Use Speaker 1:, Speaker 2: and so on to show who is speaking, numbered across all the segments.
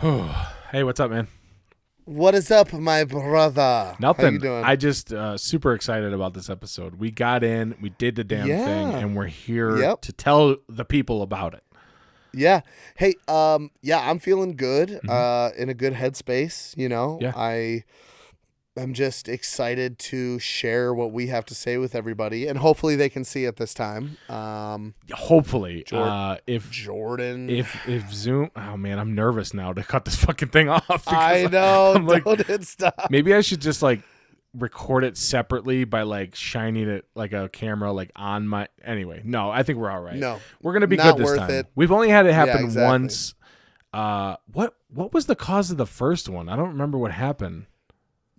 Speaker 1: Hey, what's up, man?
Speaker 2: What is up, my brother?
Speaker 1: Nothing.
Speaker 2: How you doing?
Speaker 1: I just super excited about this episode. We got in, we did the damn thing, and we're here to tell the people about it.
Speaker 2: Yeah. Hey, I'm feeling good. In a good headspace, Yeah. I'm just excited to share what we have to say with everybody, and hopefully they can see it this time.
Speaker 1: Hopefully,
Speaker 2: if
Speaker 1: Zoom. Oh man, I'm nervous now to cut this fucking thing off.
Speaker 2: I know. Don't hit stop.
Speaker 1: Maybe I should just record it separately by shining it like a camera on my. Anyway, no, I think we're all right.
Speaker 2: No,
Speaker 1: we're gonna be
Speaker 2: not
Speaker 1: good this
Speaker 2: worth
Speaker 1: time.
Speaker 2: it.
Speaker 1: We've only had it happen
Speaker 2: exactly.
Speaker 1: once. What was the cause of the first one? I don't remember what happened.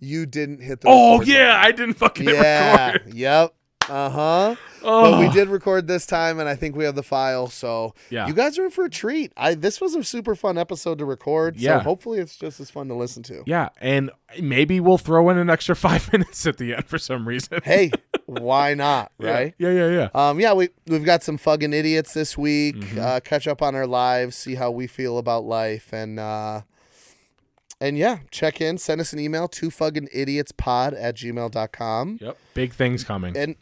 Speaker 2: You didn't hit the.
Speaker 1: Oh yeah, I didn't fucking record.
Speaker 2: Yep.
Speaker 1: Oh.
Speaker 2: But we did record this time, and I think we have the file. So
Speaker 1: yeah.
Speaker 2: You guys are in for a treat. This was a super fun episode to record. So hopefully it's just as fun to listen to.
Speaker 1: Yeah, and maybe we'll throw in an extra 5 minutes at the end for some reason.
Speaker 2: Hey, why not? Right?
Speaker 1: Yeah.
Speaker 2: We've got some fucking idiots this week.
Speaker 1: Mm-hmm.
Speaker 2: Catch up on our lives, see how we feel about life, and check in. Send us an email, twofuckingidiotspod@gmail.com.
Speaker 1: Yep. Big things coming.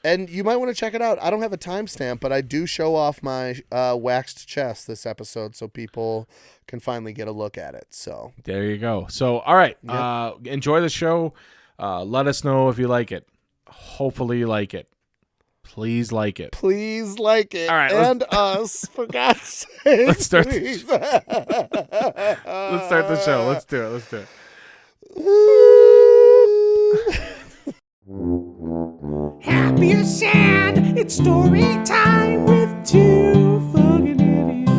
Speaker 2: And you might want to check it out. I don't have a timestamp, but I do show off my waxed chest this episode so people can finally get a look at it. So
Speaker 1: there you go. So, all right. Yep. Enjoy the show. Let us know if you like it. Hopefully you like it. Please like it.
Speaker 2: Please like it.
Speaker 1: All right,
Speaker 2: and us, for God's sake.
Speaker 1: Let's start
Speaker 2: please.
Speaker 1: Let's start the show. Let's do it.
Speaker 3: Happy or sad, it's story time with two fucking idiots.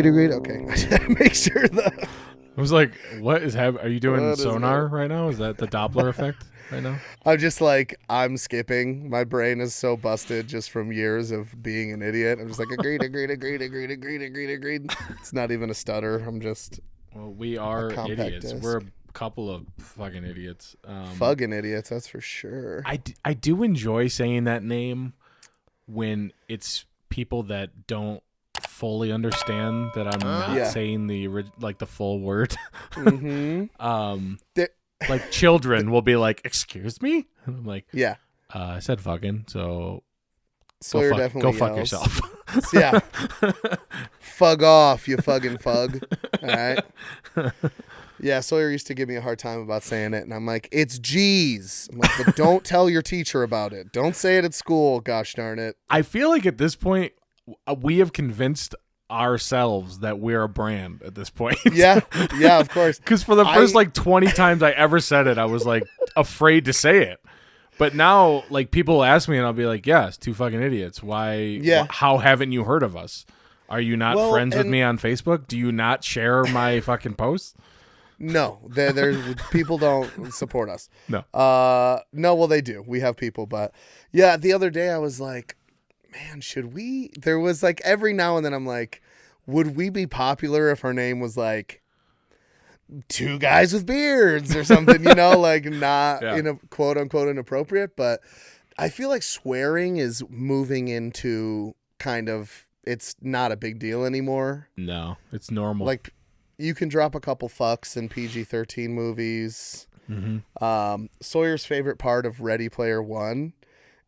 Speaker 2: Agreed. Okay. Make sure that.
Speaker 1: I was like, what is happening? Are you doing sonar right now? Is that the Doppler effect right now?
Speaker 2: I'm just I'm skipping. My brain is so busted just from years of being an idiot. I'm just agreed. It's not even a stutter. I'm just.
Speaker 1: Well, we are idiots.
Speaker 2: Disc.
Speaker 1: We're a couple of fucking idiots.
Speaker 2: Fucking idiots, that's for sure.
Speaker 1: I do enjoy saying that name when it's people that don't fully understand that I'm not saying the full word.
Speaker 2: Mm-hmm.
Speaker 1: Like children will be like, "Excuse me," and I'm like,
Speaker 2: "Yeah,
Speaker 1: I said fucking." So
Speaker 2: Sawyer definitely
Speaker 1: go fuck yourself.
Speaker 2: Yeah, fug off, you fucking fug. All right. Yeah, Sawyer used to give me a hard time about saying it, and I'm like, it's G's. I'm like, but don't tell your teacher about it. Don't say it at school, gosh darn it.
Speaker 1: I feel like at this point, we have convinced ourselves that we're a brand at this point.
Speaker 2: Yeah, of course.
Speaker 1: Because for the first 20 times I ever said it, I was afraid to say it. But now, people ask me, and I'll be like, yeah, it's two fucking idiots. Why?
Speaker 2: Yeah.
Speaker 1: How haven't you heard of us? Are you not friends with me on Facebook? Do you not share my fucking posts?
Speaker 2: No, there's people don't support us.
Speaker 1: No.
Speaker 2: No, well, they do. We have people, but yeah, the other day I was like, man, should we? There was every now and then I'm like, would we be popular if our name was two guys with beards or something, not in a quote unquote inappropriate, but I feel like swearing is moving into kind of, it's not a big deal anymore.
Speaker 1: No, it's normal.
Speaker 2: You can drop a couple fucks in PG-13 movies.
Speaker 1: Mm-hmm.
Speaker 2: Sawyer's favorite part of Ready Player One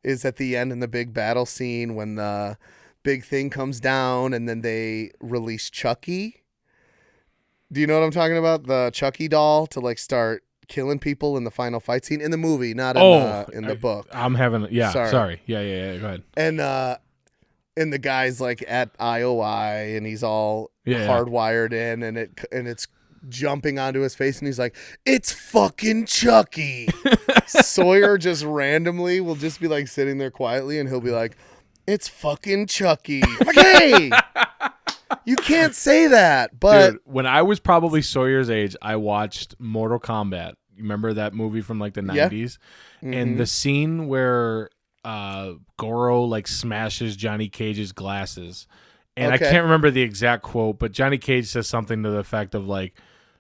Speaker 2: is at the end in the big battle scene when the big thing comes down and then they release Chucky. Do you know what I'm talking about? The Chucky doll to start killing people in the final fight scene in the movie, not in the book.
Speaker 1: I'm having sorry. Yeah. Go ahead.
Speaker 2: And the guy's at IOI and he's all hardwired in and it's jumping onto his face and he's like, it's fucking Chucky. Sawyer just randomly will just be sitting there quietly and he'll be like, it's fucking Chucky. I'm like, hey, you can't say that. But
Speaker 1: dude, when I was probably Sawyer's age, I watched Mortal Kombat. You remember that movie from the 90s?
Speaker 2: Mm-hmm.
Speaker 1: And the scene where Goro smashes Johnny Cage's glasses, and I can't remember the exact quote, but Johnny Cage says something to the effect of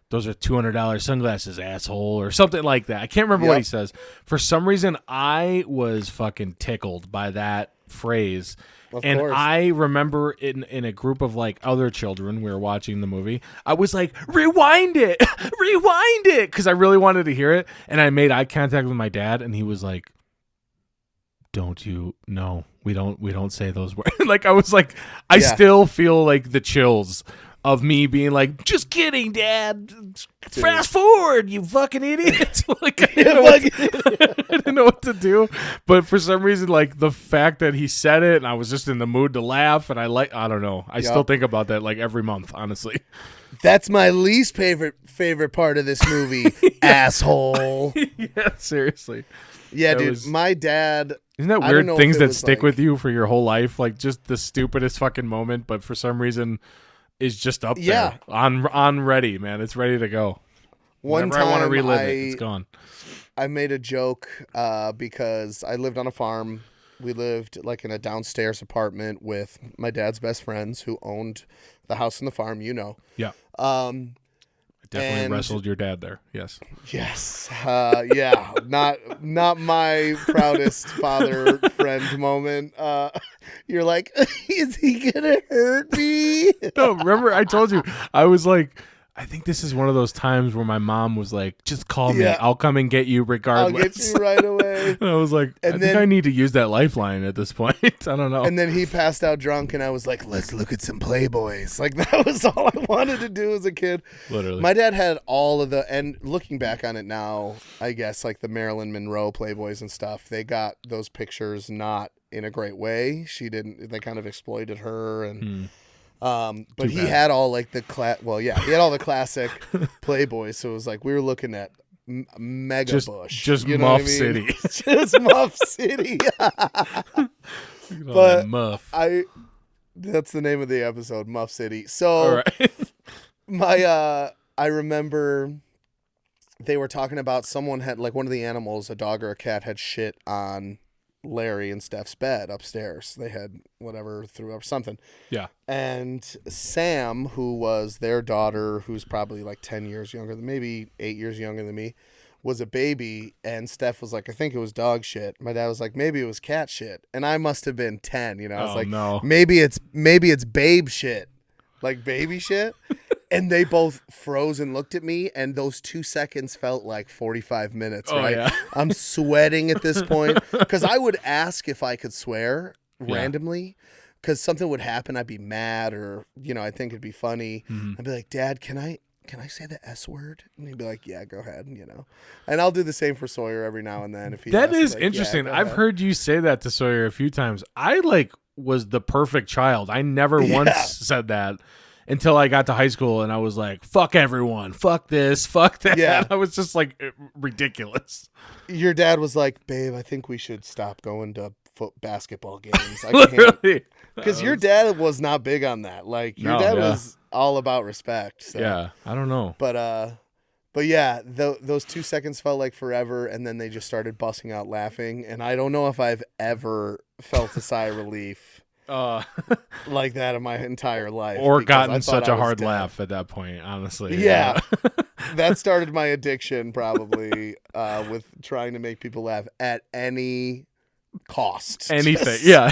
Speaker 1: those are $200 sunglasses, asshole, or something like that. I can't remember what he says. For some reason, I was fucking tickled by that phrase,
Speaker 2: Of
Speaker 1: and
Speaker 2: course.
Speaker 1: I remember in a group of like other children, we were watching the movie. I was like, rewind it, because I really wanted to hear it. And I made eye contact with my dad, and he was like, "Don't you? No, we don't say those words." Like I was like, I still feel like the chills of me being like, "Just kidding, Dad. Fast forward, you fucking idiot!" Like I didn't know what to do, but for some reason, like the fact that he said it, and I was just in the mood to laugh, and I don't know. I still think about that like every month, honestly.
Speaker 2: That's my least favorite part of this movie, asshole.
Speaker 1: Yeah, seriously.
Speaker 2: Yeah, dude. My dad.
Speaker 1: Isn't that weird? Things that stick with you for your whole life, like just the stupidest fucking moment, but for some reason is just up there on ready, man. It's ready to go.
Speaker 2: One
Speaker 1: Whenever
Speaker 2: time
Speaker 1: I want to relive it, it's gone.
Speaker 2: I made a joke because I lived on a farm. We lived like in a downstairs apartment with my dad's best friends who owned the house and the farm. You know.
Speaker 1: Yeah.
Speaker 2: I
Speaker 1: definitely wrestled your dad there. Yes.
Speaker 2: Yes. Yeah. Not my proudest father friend moment. You're like, is he gonna hurt me?
Speaker 1: No, remember I told you I was like, I think this is one of those times where my mom was like, just call me. I'll come and get you regardless.
Speaker 2: I'll get you right away.
Speaker 1: And I was like, I think I need to use that lifeline at this point. I don't know.
Speaker 2: And then he passed out drunk, and I was like, let's look at some Playboys. Like, that was all I wanted to do as a kid.
Speaker 1: Literally.
Speaker 2: My dad had all of the, and looking back on it now, I guess, like the Marilyn Monroe Playboys and stuff, they got those pictures not in a great way. They kind of exploited her, and but he had all like the he had all the classic Playboys. So it was like we were looking at Mega Bush,
Speaker 1: just
Speaker 2: you know
Speaker 1: Muff
Speaker 2: what I mean?
Speaker 1: City,
Speaker 2: just Muff City. But
Speaker 1: Muff.
Speaker 2: That's the name of the episode, Muff City. So
Speaker 1: all right.
Speaker 2: I remember they were talking about someone had like one of the animals, a dog or a cat, had shit on Larry and Steph's bed upstairs. They had whatever threw up something.
Speaker 1: Yeah.
Speaker 2: And Sam, who was their daughter, who's probably like 10 years younger than, maybe 8 years younger than me, was a baby. And Steph was like, I think it was dog shit. My dad was like, maybe it was cat shit. And I must have been 10, you know. I was like,
Speaker 1: no.
Speaker 2: maybe it's babe shit. Like baby shit. And they both froze and looked at me, and those 2 seconds felt like 45 minutes, right?
Speaker 1: Yeah.
Speaker 2: I'm sweating at this point because I would ask if I could swear randomly because something would happen. I'd be mad or, I think it'd be funny.
Speaker 1: Mm-hmm.
Speaker 2: I'd be like, Dad, can I say the S word? And he'd be like, yeah, go ahead, And I'll do the same for Sawyer every now and then. If he
Speaker 1: That
Speaker 2: asks,
Speaker 1: is interesting.
Speaker 2: Yeah,
Speaker 1: I've heard you say that to Sawyer a few times. I was the perfect child. I never once said that. Until I got to high school and I was like, fuck everyone, fuck this, fuck that.
Speaker 2: Yeah.
Speaker 1: I was just like ridiculous.
Speaker 2: Your dad was like, babe, I think we should stop going to basketball games. I
Speaker 1: Literally.
Speaker 2: Because your dad was not big on that. Like, your dad was all about respect. So.
Speaker 1: Yeah, I don't know.
Speaker 2: But yeah, those 2 seconds felt like forever, and then they just started busting out laughing. And I don't know if I've ever felt a sigh of relief like that in my entire life,
Speaker 1: or gotten such a hard laugh at that point, honestly.
Speaker 2: Yeah. That started my addiction probably with trying to make people laugh at any cost.
Speaker 1: Anything. Yeah.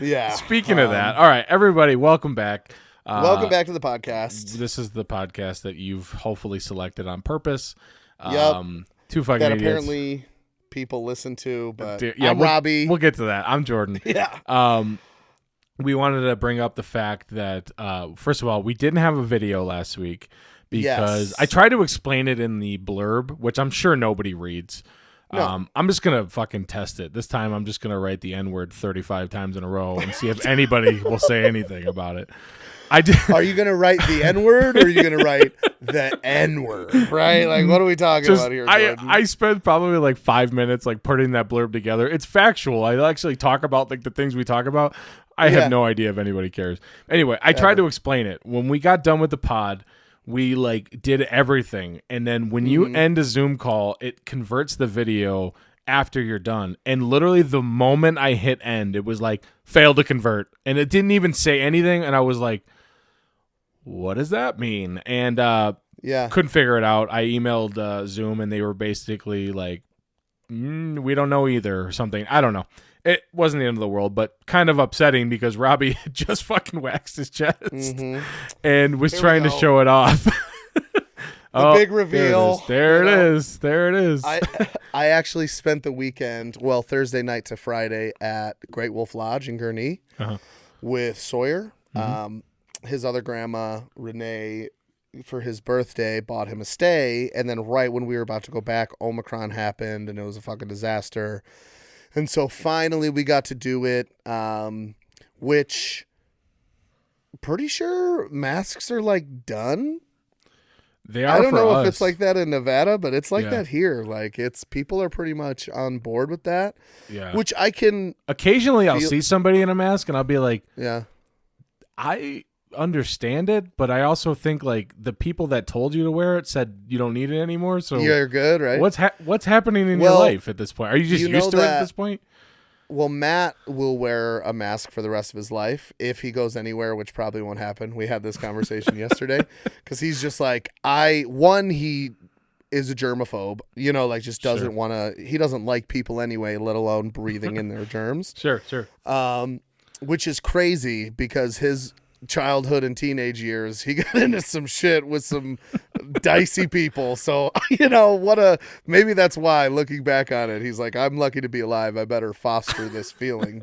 Speaker 2: Yeah.
Speaker 1: Speaking of that, all right, everybody, welcome back.
Speaker 2: Welcome back to the podcast.
Speaker 1: This is the podcast that you've hopefully selected on purpose.
Speaker 2: Yep.
Speaker 1: Two fucking
Speaker 2: that
Speaker 1: idiots.
Speaker 2: Apparently people listen to, but
Speaker 1: yeah,
Speaker 2: I'm Robbie.
Speaker 1: We'll get to that. I'm Jordan.
Speaker 2: Yeah.
Speaker 1: We wanted to bring up the fact that, first of all, we didn't have a video last week because I tried to explain it in the blurb, which I'm sure nobody reads. No. I'm just going to fucking test it. This time I'm just going to write the N-word 35 times in a row and see if anybody will say anything about it.
Speaker 2: Are you going to write the N-word or are you going to write the N-word? Right? Like, what are we talking about here, Jordan?
Speaker 1: I spent probably like 5 minutes like putting that blurb together. It's factual. I actually talk about like the things we talk about. I have no idea if anybody cares. Anyway, I tried to explain it. When we got done with the pod, we like did everything. And then when you end a Zoom call, it converts the video after you're done. And literally the moment I hit end, it was like failed to convert. And it didn't even say anything. And I was like, what does that mean? And couldn't figure it out. I emailed Zoom and they were basically like, we don't know either or something. I don't know. It wasn't the end of the world, but kind of upsetting because Robbie had just fucking waxed his chest and was trying to show it off.
Speaker 2: The big reveal.
Speaker 1: There it is.
Speaker 2: I actually spent the weekend, Thursday night to Friday at Great Wolf Lodge in Gurnee with Sawyer. His other grandma, Renee, for his birthday, bought him a stay. And then right when we were about to go back, Omicron happened and it was a fucking disaster. And so finally we got to do it, which pretty sure masks are like done.
Speaker 1: They are.
Speaker 2: I don't
Speaker 1: for
Speaker 2: know
Speaker 1: us.
Speaker 2: if it's like that in Nevada, but it's like that here. Like people are pretty much on board with that.
Speaker 1: Yeah.
Speaker 2: Which I can
Speaker 1: occasionally I'll see somebody in a mask and I'll be like,
Speaker 2: yeah,
Speaker 1: I understand it, but I also think like the people that told you to wear it said you don't need it anymore. So
Speaker 2: you're good, right?
Speaker 1: What's happening in your life at this point? Are you just used to it at this point?
Speaker 2: Well, Matt will wear a mask for the rest of his life if he goes anywhere, which probably won't happen. We had this conversation yesterday because he's just like, he is a germaphobe, like just doesn't want to, he doesn't like people anyway, let alone breathing in their germs.
Speaker 1: Sure.
Speaker 2: Which is crazy because his childhood and teenage years, he got into some shit with some dicey people. So, maybe that's why looking back on it, he's like, I'm lucky to be alive. I better foster this feeling.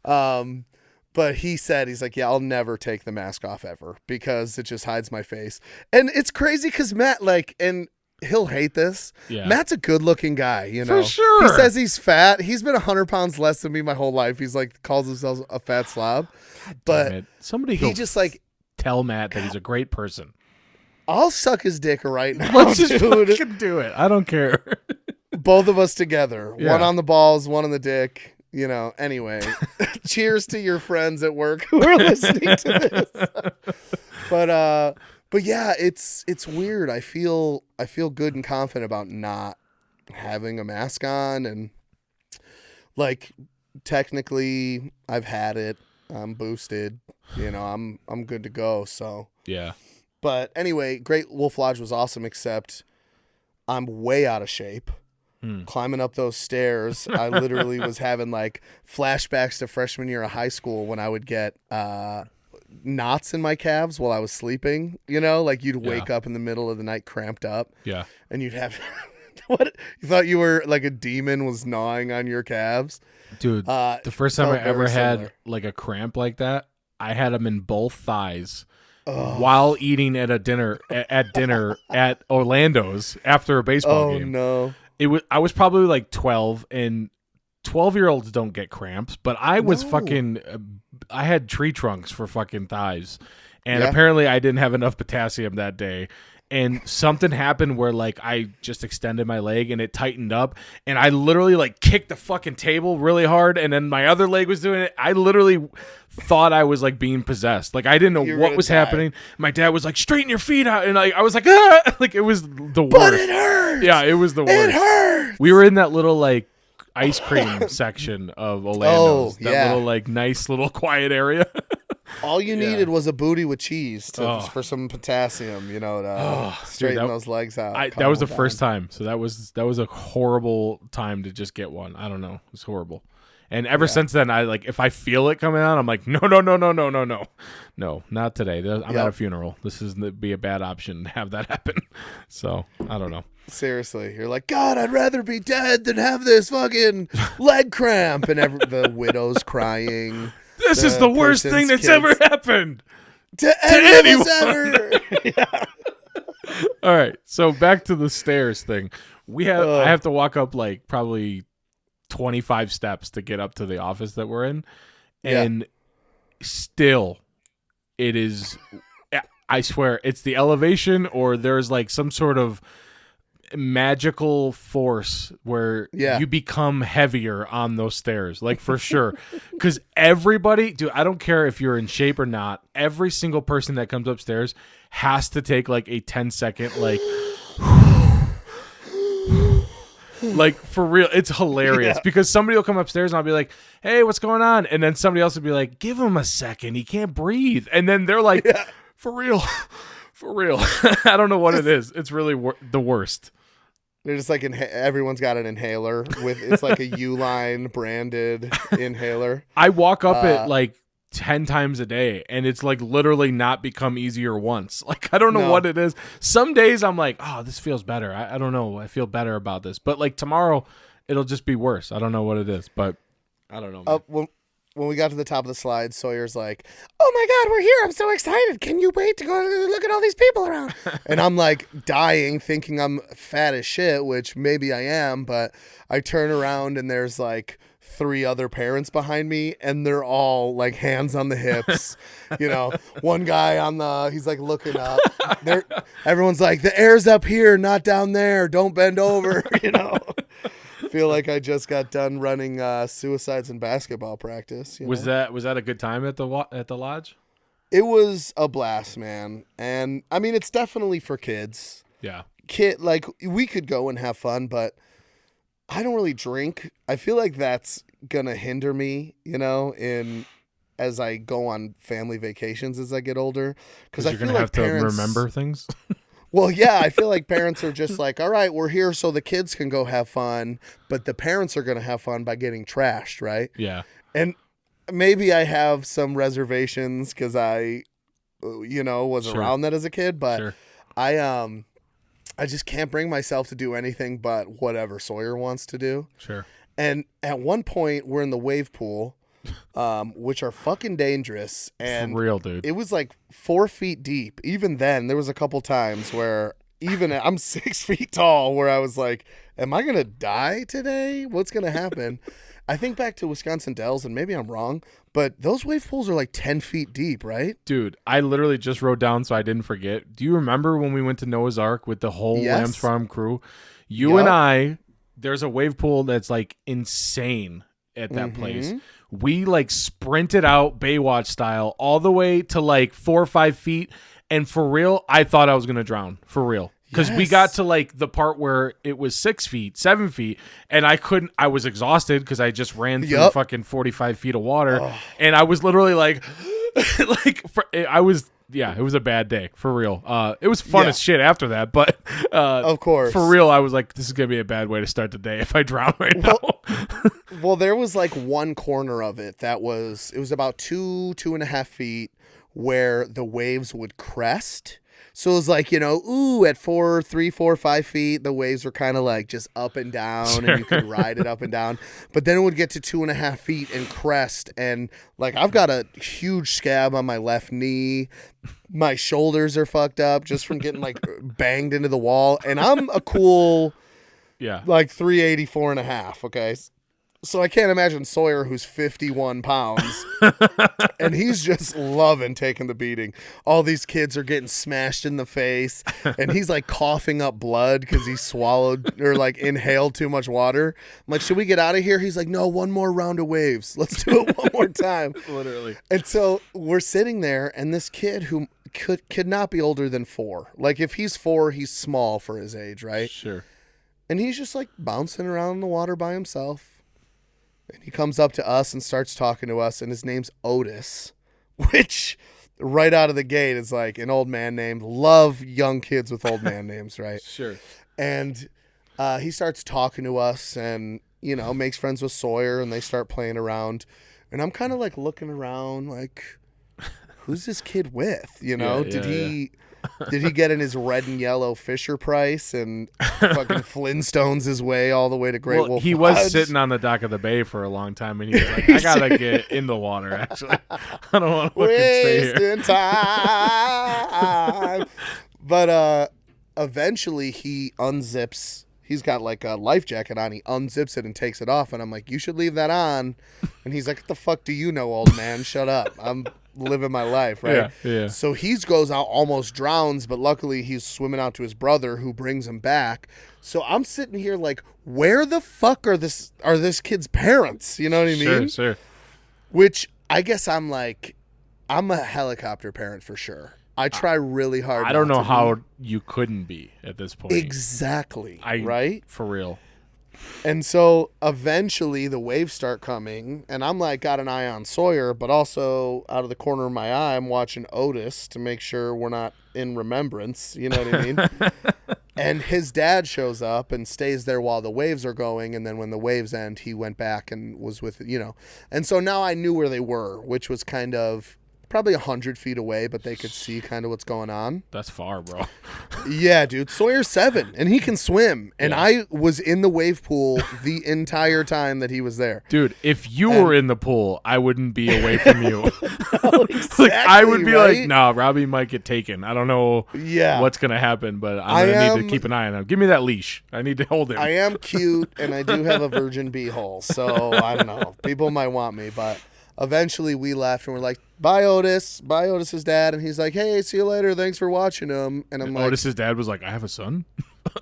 Speaker 2: But he said, he's like, yeah, I'll never take the mask off ever because it just hides my face. And it's crazy because Matt, and he'll hate this. Yeah. Matt's a good looking guy,
Speaker 1: For sure.
Speaker 2: He says he's fat. He's been 100 pounds less than me my whole life. He's like, calls himself a fat slob. But
Speaker 1: somebody
Speaker 2: he just like
Speaker 1: tell Matt that he's a great person.
Speaker 2: I'll suck his dick right now.
Speaker 1: Let's just fucking do it. I don't care.
Speaker 2: Both of us together. Yeah. One on the balls, one on the dick. Anyway. Cheers to your friends at work who are listening to this. But yeah, it's weird. I feel good and confident about not having a mask on, and like technically I've had it. I'm boosted. I'm good to go. So
Speaker 1: yeah.
Speaker 2: But anyway, Great Wolf Lodge was awesome, except I'm way out of shape. Climbing up those stairs, I literally was having like flashbacks to freshman year of high school when I would get knots in my calves while I was sleeping. Like you'd wake up in the middle of the night cramped up.
Speaker 1: Yeah.
Speaker 2: And you'd have what? You thought you were like a demon was gnawing on your calves?
Speaker 1: Dude, the first time I ever had like a cramp like that, I had them in both thighs while eating at dinner at Orlando's after a baseball game.
Speaker 2: Oh no.
Speaker 1: I was probably like 12, and 12-year-olds don't get cramps, but I was I had tree trunks for fucking thighs. And apparently I didn't have enough potassium that day. And something happened where like I just extended my leg and it tightened up, and I literally like kicked the fucking table really hard, and then my other leg was doing it. I literally thought I was like being possessed. Like I didn't know what was happening. My dad was like, straighten your feet out, and I was like, ah! Like it was the worst.
Speaker 2: But it hurts.
Speaker 1: Yeah, it was the worst.
Speaker 2: It hurts.
Speaker 1: We were in that little like ice cream section of Orlando's. That little like nice little quiet area.
Speaker 2: All you needed was a booty with cheese for some potassium, to straighten those legs out.
Speaker 1: That was the first time. So that was a horrible time to just get one. I don't know. It was horrible. And ever since then, I like if I feel it coming on, I'm like, no, not today. I'm at a funeral. This is be a bad option to have that happen. So I don't know.
Speaker 2: Seriously, you're like, God, I'd rather be dead than have this fucking leg cramp, and the widow's crying.
Speaker 1: This is the worst thing that's ever happened
Speaker 2: to anyone ever.
Speaker 1: Yeah. All right, so back to the stairs thing. I have to walk up like probably 25 steps to get up to the office that we're in, and still, it is. I swear, it's the elevation, or there's like some sort of magical force where you become heavier on those stairs, like for sure. Because everybody, dude, I don't care if you're in shape or not, every single person that comes upstairs has to take like a 10-second like for real. It's hilarious because somebody will come upstairs and I'll be like, hey, what's going on? And then somebody else will be like, give him a second, he can't breathe. And then they're like, for real. I don't know what it is. It's really the worst.
Speaker 2: They're just like everyone's got an inhaler it's like a Uline branded inhaler.
Speaker 1: I walk up it like 10 times a day, and it's like literally not become easier once. Like, I don't know what it is. Some days I'm like, oh, this feels better. I don't know. I feel better about this. But like tomorrow, it'll just be worse. I don't know what it is, but I don't know.
Speaker 2: When we got to the top of the slide, Sawyer's like, oh my God, we're here. I'm so excited. Can you wait to go look at all these people around? And I'm like dying, thinking I'm fat as shit, which maybe I am. But I turn around and there's like 3 other parents behind me, and they're all like hands on the hips. One guy he's like looking up. Everyone's like, the air's up here, not down there. Don't bend over, Feel like I just got done running suicides in basketball practice.
Speaker 1: Was that a good time at the lodge?
Speaker 2: It was a blast, man. And I mean, it's definitely for kids.
Speaker 1: Yeah.
Speaker 2: Like we could go and have fun, but I don't really drink. I feel like that's gonna hinder me, as I go on family vacations as I get older. Because
Speaker 1: you're gonna have to remember things.
Speaker 2: Well, yeah, I feel like parents are just like, all right, we're here so the kids can go have fun, but the parents are going to have fun by getting trashed, right?
Speaker 1: Yeah.
Speaker 2: And maybe I have some reservations because I, was around that as a kid, but I just can't bring myself to do anything but whatever Sawyer wants to do.
Speaker 1: Sure.
Speaker 2: And at one point, we're in the wave pool, which are fucking dangerous. And
Speaker 1: for real, dude.
Speaker 2: It was like 4 feet deep. Even then, there was a couple times where I'm 6 feet tall, where I was like, am I going to die today? What's going to happen? I think back to Wisconsin Dells, and maybe I'm wrong, but those wave pools are like 10 feet deep, right?
Speaker 1: Dude, I literally just wrote down so I didn't forget. Do you remember when we went to Noah's Ark with the whole Lamb's Farm crew? And I, there's a wave pool that's like insane at that place. We like sprinted out Baywatch style all the way to like 4 or 5 feet. And for real, I thought I was going to drown. For real. Because we got to like the part where it was 6 feet, 7 feet. And I was exhausted because I just ran through fucking 45 feet of water. And I was literally like, it was a bad day, for real. It was fun as shit after that, but
Speaker 2: of course,
Speaker 1: for real, I was like, this is gonna be a bad way to start the day if I drown right now.
Speaker 2: Well, there was like one corner of it it was about 2.5 feet where the waves would crest. So it was like, at 3, 4, 5 feet, the waves were kind of like just up and down, and you could ride it up and down. But then it would get to 2.5 feet and crest, and like I've got a huge scab on my left knee. My shoulders are fucked up just from getting like banged into the wall, and I'm a cool, like 384.5. Okay. So I can't imagine Sawyer, who's 51 pounds, and he's just loving taking the beating. All these kids are getting smashed in the face, and he's like coughing up blood because he swallowed or like inhaled too much water. I'm like, should we get out of here? He's like, no, one more round of waves. Let's do it one more time.
Speaker 1: Literally.
Speaker 2: And so we're sitting there, and this kid who could not be older than 4. Like if he's 4, he's small for his age, right?
Speaker 1: Sure.
Speaker 2: And he's just like bouncing around in the water by himself. And he comes up to us and starts talking to us, and his name's Otis, which right out of the gate is like an old man name. Love young kids with old man names, right?
Speaker 1: Sure.
Speaker 2: And he starts talking to us and, makes friends with Sawyer, and they start playing around. And I'm kind of like looking around like, who's this kid with? Did he get in his red and yellow Fisher Price and fucking Flintstones his way all the way to Great Wolf
Speaker 1: he
Speaker 2: Lodge?
Speaker 1: was sitting on the dock of the bay for a long time, and he was like, I gotta get in the water, actually. I don't want to stay here.
Speaker 2: Wasting time. But eventually he unzips. He's got like a life jacket on. He unzips it and takes it off, and I'm like, you should leave that on. And he's like, what the fuck do you know, old man? Shut up. I'm living my life, right?
Speaker 1: Yeah.
Speaker 2: So he goes out, almost drowns, but luckily he's swimming out to his brother, who brings him back. So I'm sitting here like, where the fuck are this kid's parents? You know what I mean?
Speaker 1: Sure.
Speaker 2: Which I guess I'm like, I'm a helicopter parent for sure. I try really hard.
Speaker 1: I don't know how you couldn't be at this point.
Speaker 2: Exactly. Right?
Speaker 1: For real.
Speaker 2: And so eventually the waves start coming, and I'm like, got an eye on Sawyer, but also out of the corner of my eye, I'm watching Otis to make sure we're not in remembrance. You know what I mean? And his dad shows up and stays there while the waves are going. And then when the waves end, he went back and was with, And so now I knew where they were, which was kind of probably 100 feet away, but they could see kind of what's going on.
Speaker 1: That's far, bro.
Speaker 2: Yeah, dude. Sawyer's 7 and he can swim. And I was in the wave pool the entire time that he was there.
Speaker 1: Dude, if you were in the pool, I wouldn't be away from you.
Speaker 2: No, exactly,
Speaker 1: I would be
Speaker 2: right?
Speaker 1: like, nah, Robbie might get taken. I don't know what's going to happen, but I'm going to need to keep an eye on him. Give me that leash. I need to hold him.
Speaker 2: I am cute and I do have a virgin beehole. So I don't know. People might want me, but eventually we left and we're like, bye, Otis. Bye, Otis's dad. And he's like, hey, see you later. Thanks for watching him. And I'm like,
Speaker 1: Otis's dad was like, I have a son?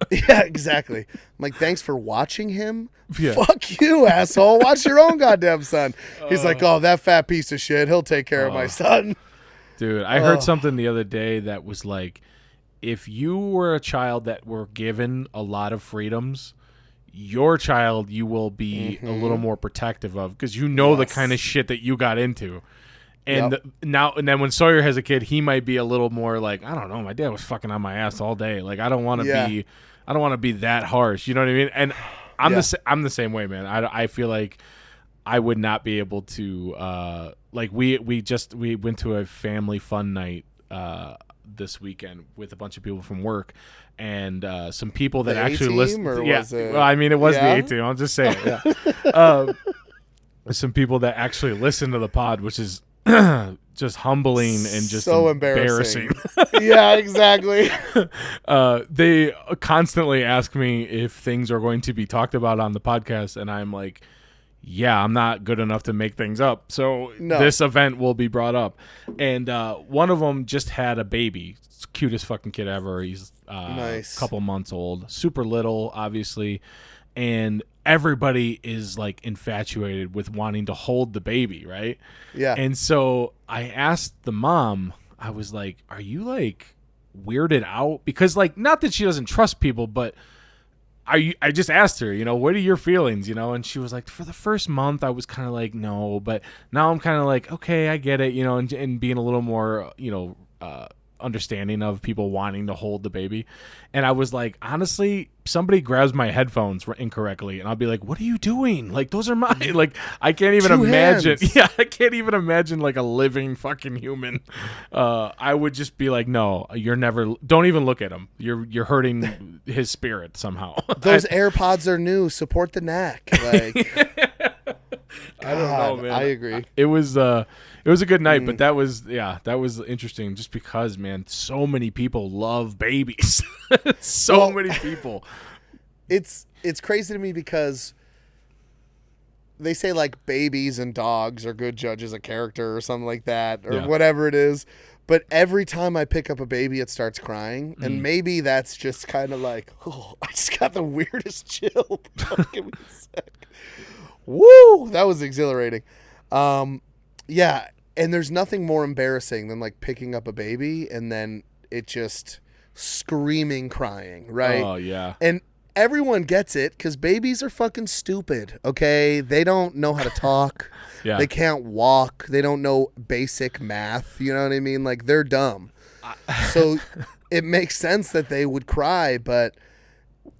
Speaker 2: Yeah, exactly. I'm like, thanks for watching him?
Speaker 1: Yeah.
Speaker 2: Fuck you, asshole. Watch your own goddamn son. He's like, oh, that fat piece of shit. He'll take care of my son.
Speaker 1: Dude, I heard something the other day that was like, if you were a child that were given a lot of freedoms, your child you will be a little more protective of because the kind of shit that you got into. And and then when Sawyer has a kid, he might be a little more like, I don't know, my dad was fucking on my ass all day. Like I don't want to be that harsh. You know what I mean? And I'm the same way, man. I feel like I would not be able to like we went to a family fun night this weekend with a bunch of people from work and some people that actually listen. Well, I mean, it was the A-team. I'll just say it. Some people that actually listen to the pod, which is just humbling and just
Speaker 2: so embarrassing. Yeah, exactly.
Speaker 1: They constantly ask me if things are going to be talked about on the podcast, and I'm like, yeah, I'm not good enough to make things up. So this event will be brought up. And one of them just had a baby. It's the cutest fucking kid ever. He's nice. A couple months old. Super little, obviously. And everybody is like infatuated with wanting to hold the baby, right? Yeah. And so I asked the mom, I was like, are you like weirded out? Because like, not that she doesn't trust people, but I just asked her, what are your feelings, and she was like, for the first month I was kind of like, no, but now I'm kind of like, okay, I get it, and being a little more, understanding of people wanting to hold the baby. And I was like, honestly, somebody grabs my headphones incorrectly and I'll be like, what are you doing? Like, those are mine. Like, I can't even imagine. Hands. Yeah, I can't even imagine like a living fucking human. I would just be like, no, don't even look at him. You're hurting his spirit somehow.
Speaker 2: Those AirPods are new. Support the knack. Like,
Speaker 1: I don't know, man.
Speaker 2: I agree.
Speaker 1: It was a good night, but that was interesting just because, man, so many people love babies. Many people.
Speaker 2: It's crazy to me because they say like babies and dogs are good judges of character or something like that or whatever it is. But every time I pick up a baby, it starts crying. And maybe that's just kind of like, oh, I just got the weirdest chill. Give me a sec. Woo! That was exhilarating. Yeah, and there's nothing more embarrassing than like picking up a baby and then it just screaming crying, right?
Speaker 1: Oh, yeah.
Speaker 2: And everyone gets it because babies are fucking stupid, okay? They don't know how to talk. Yeah. They can't walk. They don't know basic math. You know what I mean? Like, they're dumb. So it makes sense that they would cry, but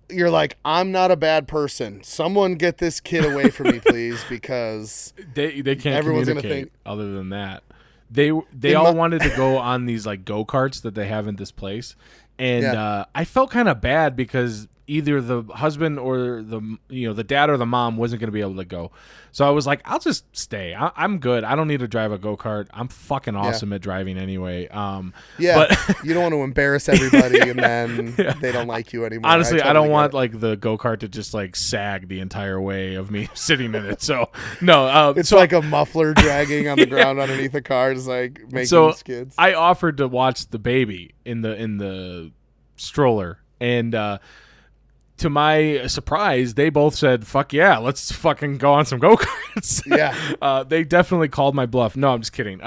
Speaker 2: you're like, I'm not a bad person. Someone get this kid away from me, please, because
Speaker 1: they can't communicate other than that. They all wanted to go on these like go-karts that they have in this place. And I felt kind of bad because either the husband or the dad or the mom wasn't going to be able to go. So I was like, I'll just stay. I'm good. I don't need to drive a go-kart. I'm fucking awesome at driving anyway. But
Speaker 2: you don't want to embarrass everybody and then they don't like you anymore.
Speaker 1: Honestly, I don't want like the go-kart to just like sag the entire way of me sitting in it. So no,
Speaker 2: it's like a muffler dragging on the ground underneath the car, just like making skids.
Speaker 1: I offered to watch the baby in the stroller, and to my surprise, they both said, fuck yeah, let's fucking go on some go-karts. Yeah. They definitely called my bluff. No, I'm just kidding.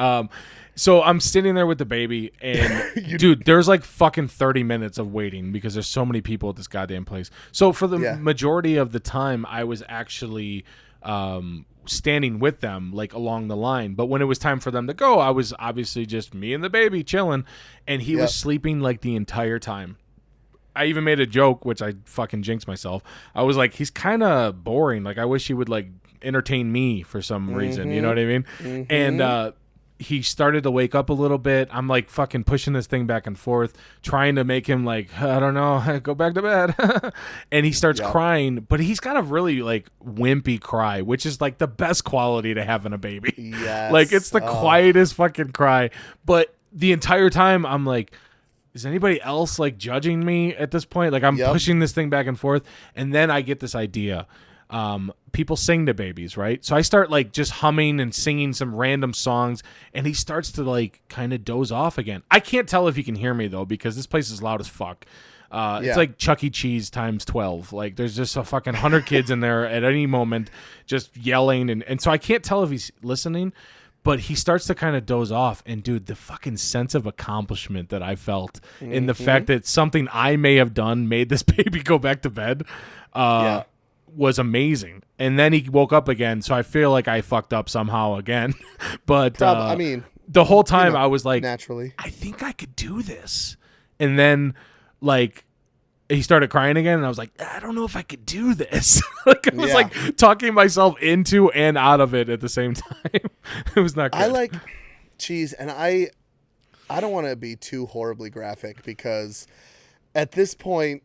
Speaker 1: So I'm sitting there with the baby, and dude, there's like fucking 30 minutes of waiting because there's so many people at this goddamn place. So for the majority of the time, I was actually standing with them like along the line. But when it was time for them to go, I was obviously just me and the baby chilling, and he was sleeping like the entire time. I even made a joke, which I fucking jinxed myself. I was like, he's kind of boring. Like, I wish he would like entertain me for some reason. You know what I mean? And he started to wake up a little bit. I'm like fucking pushing this thing back and forth, trying to make him like, I don't know, go back to bed. And he starts crying, but he's got a really like wimpy cry, which is like the best quality to have in a baby.
Speaker 2: Yes.
Speaker 1: Like, it's the quietest fucking cry. But the entire time I'm like, is anybody else like judging me at this point? Like, I'm pushing this thing back and forth. And then I get this idea. People sing to babies, right? So I start like just humming and singing some random songs, and he starts to like kind of doze off again. I can't tell if he can hear me though, because this place is loud as fuck. It's like Chuck E. Cheese times 12. Like, there's just a fucking 100 kids in there at any moment just yelling. And so I can't tell if he's listening, but he starts to kind of doze off. And dude, the fucking sense of accomplishment that I felt in the fact that something I may have done made this baby go back to bed was amazing. And then he woke up again, so I feel like I fucked up somehow again. But
Speaker 2: I mean,
Speaker 1: the whole time I was like,
Speaker 2: naturally,
Speaker 1: I think I could do this. And then like he started crying again, and I was like, I don't know if I could do this. Like, I was like talking myself into and out of it at the same time. It was not good.
Speaker 2: I like cheese, and I don't want to be too horribly graphic, because at this point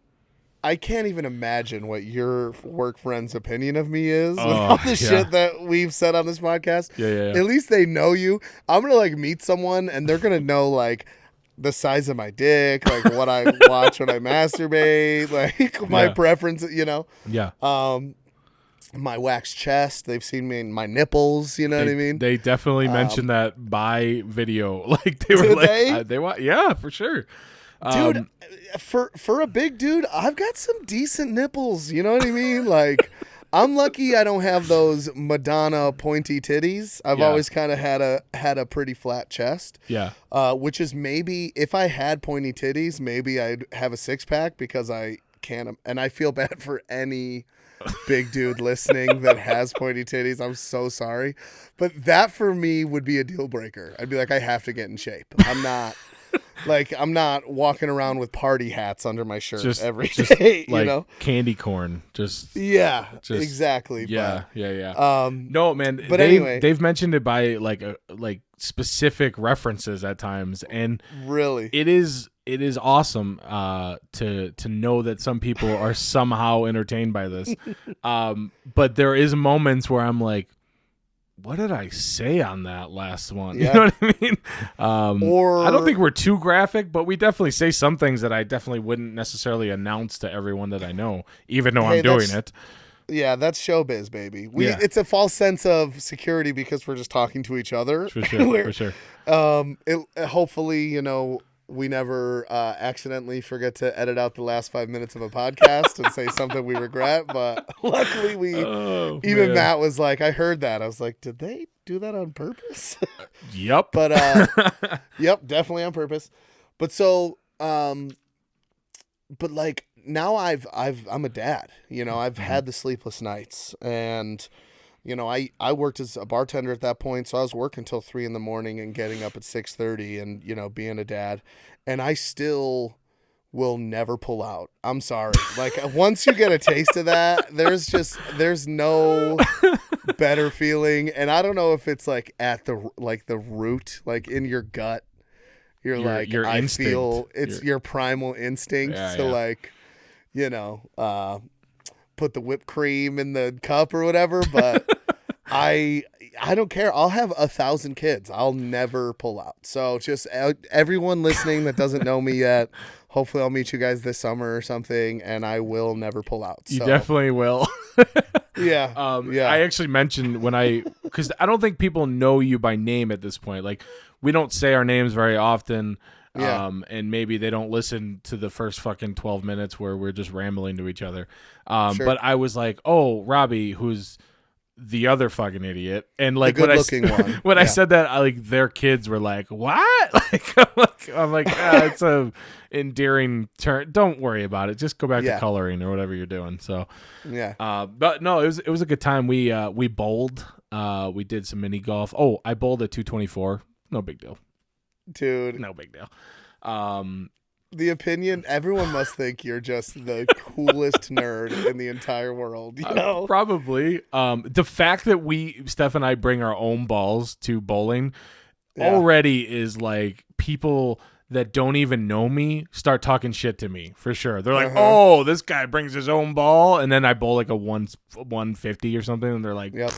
Speaker 2: I can't even imagine what your work friend's opinion of me is with all the shit that we've said on this podcast.
Speaker 1: Yeah.
Speaker 2: At least they know you. I'm going to like meet someone, and they're going to know like the size of my dick, like what I watch when I masturbate, like my preference, you know?
Speaker 1: Yeah.
Speaker 2: My waxed chest. They've seen me in my nipples. You know what I mean?
Speaker 1: They definitely mentioned that by video. Like, they were like, they want, yeah, for sure.
Speaker 2: Dude, for a big dude, I've got some decent nipples. You know what I mean? Like, I'm lucky I don't have those Madonna pointy titties. I've always kind of had a pretty flat chest.
Speaker 1: Yeah.
Speaker 2: Which is, maybe if I had pointy titties, maybe I'd have a six pack, because I can't. And I feel bad for any big dude listening that has pointy titties. I'm so sorry, but that for me would be a deal breaker. I'd be like, I have to get in shape. I'm not walking around with party hats under my shirt every day,
Speaker 1: like,
Speaker 2: you know,
Speaker 1: candy corn.
Speaker 2: Exactly.
Speaker 1: Yeah. No, man.
Speaker 2: But anyway,
Speaker 1: they've mentioned it by like specific references at times, and
Speaker 2: really,
Speaker 1: it is awesome to know that some people are somehow entertained by this. But there is moments where I'm like, what did I say on that last one? You know what I mean? Or I don't think we're too graphic, but we definitely say some things that I definitely wouldn't necessarily announce to everyone that I know, even though I'm doing it.
Speaker 2: Yeah, that's showbiz, baby. It's a false sense of security because we're just talking to each other.
Speaker 1: For sure.
Speaker 2: Hopefully, you know, we never accidentally forget to edit out the last 5 minutes of a podcast and say something we regret. But luckily, Matt was like, I heard that. I was like, did they do that on purpose?
Speaker 1: Yep.
Speaker 2: But yep, definitely on purpose. But so, but like now I'm a dad. You know, I've had the sleepless nights, and you know, I worked as a bartender at that point, so I was working till 3 a.m. and getting up at 6:30, and you know, being a dad, and I still will never pull out. I'm sorry. Like, once you get a taste of that, there's no better feeling, and I don't know if it's like at the root, like in your gut, your I
Speaker 1: instinct.
Speaker 2: feel it's your primal instinct to like, you know, put the whipped cream in the cup or whatever, but I don't care. I'll have 1,000 kids. I'll never pull out. So just everyone listening that doesn't know me yet, hopefully I'll meet you guys this summer or something, and I will never pull out.
Speaker 1: You definitely will.
Speaker 2: Yeah.
Speaker 1: I actually mentioned because I don't think people know you by name at this point. Like, we don't say our names very often. And maybe they don't listen to the first fucking 12 minutes where we're just rambling to each other. Sure. But I was like, oh, Robbie, who's the other fucking idiot. And like,
Speaker 2: the good-looking one.
Speaker 1: When I said that, their kids were like, what? I'm like, it's a endearing term. Don't worry about it. Just go back to coloring or whatever you're doing. So, but no, it was a good time. We bowled. We did some mini golf. Oh, I bowled at 224. No big deal.
Speaker 2: Dude,
Speaker 1: no big deal.
Speaker 2: the opinion, everyone must think you're just the coolest nerd in the entire world. You know,
Speaker 1: probably. The fact that Steph and I bring our own balls to bowling already is like people that don't even know me start talking shit to me for sure. They're like, "Oh, this guy brings his own ball," and then I bowl like a 150 or something, and they're like,
Speaker 2: Yep.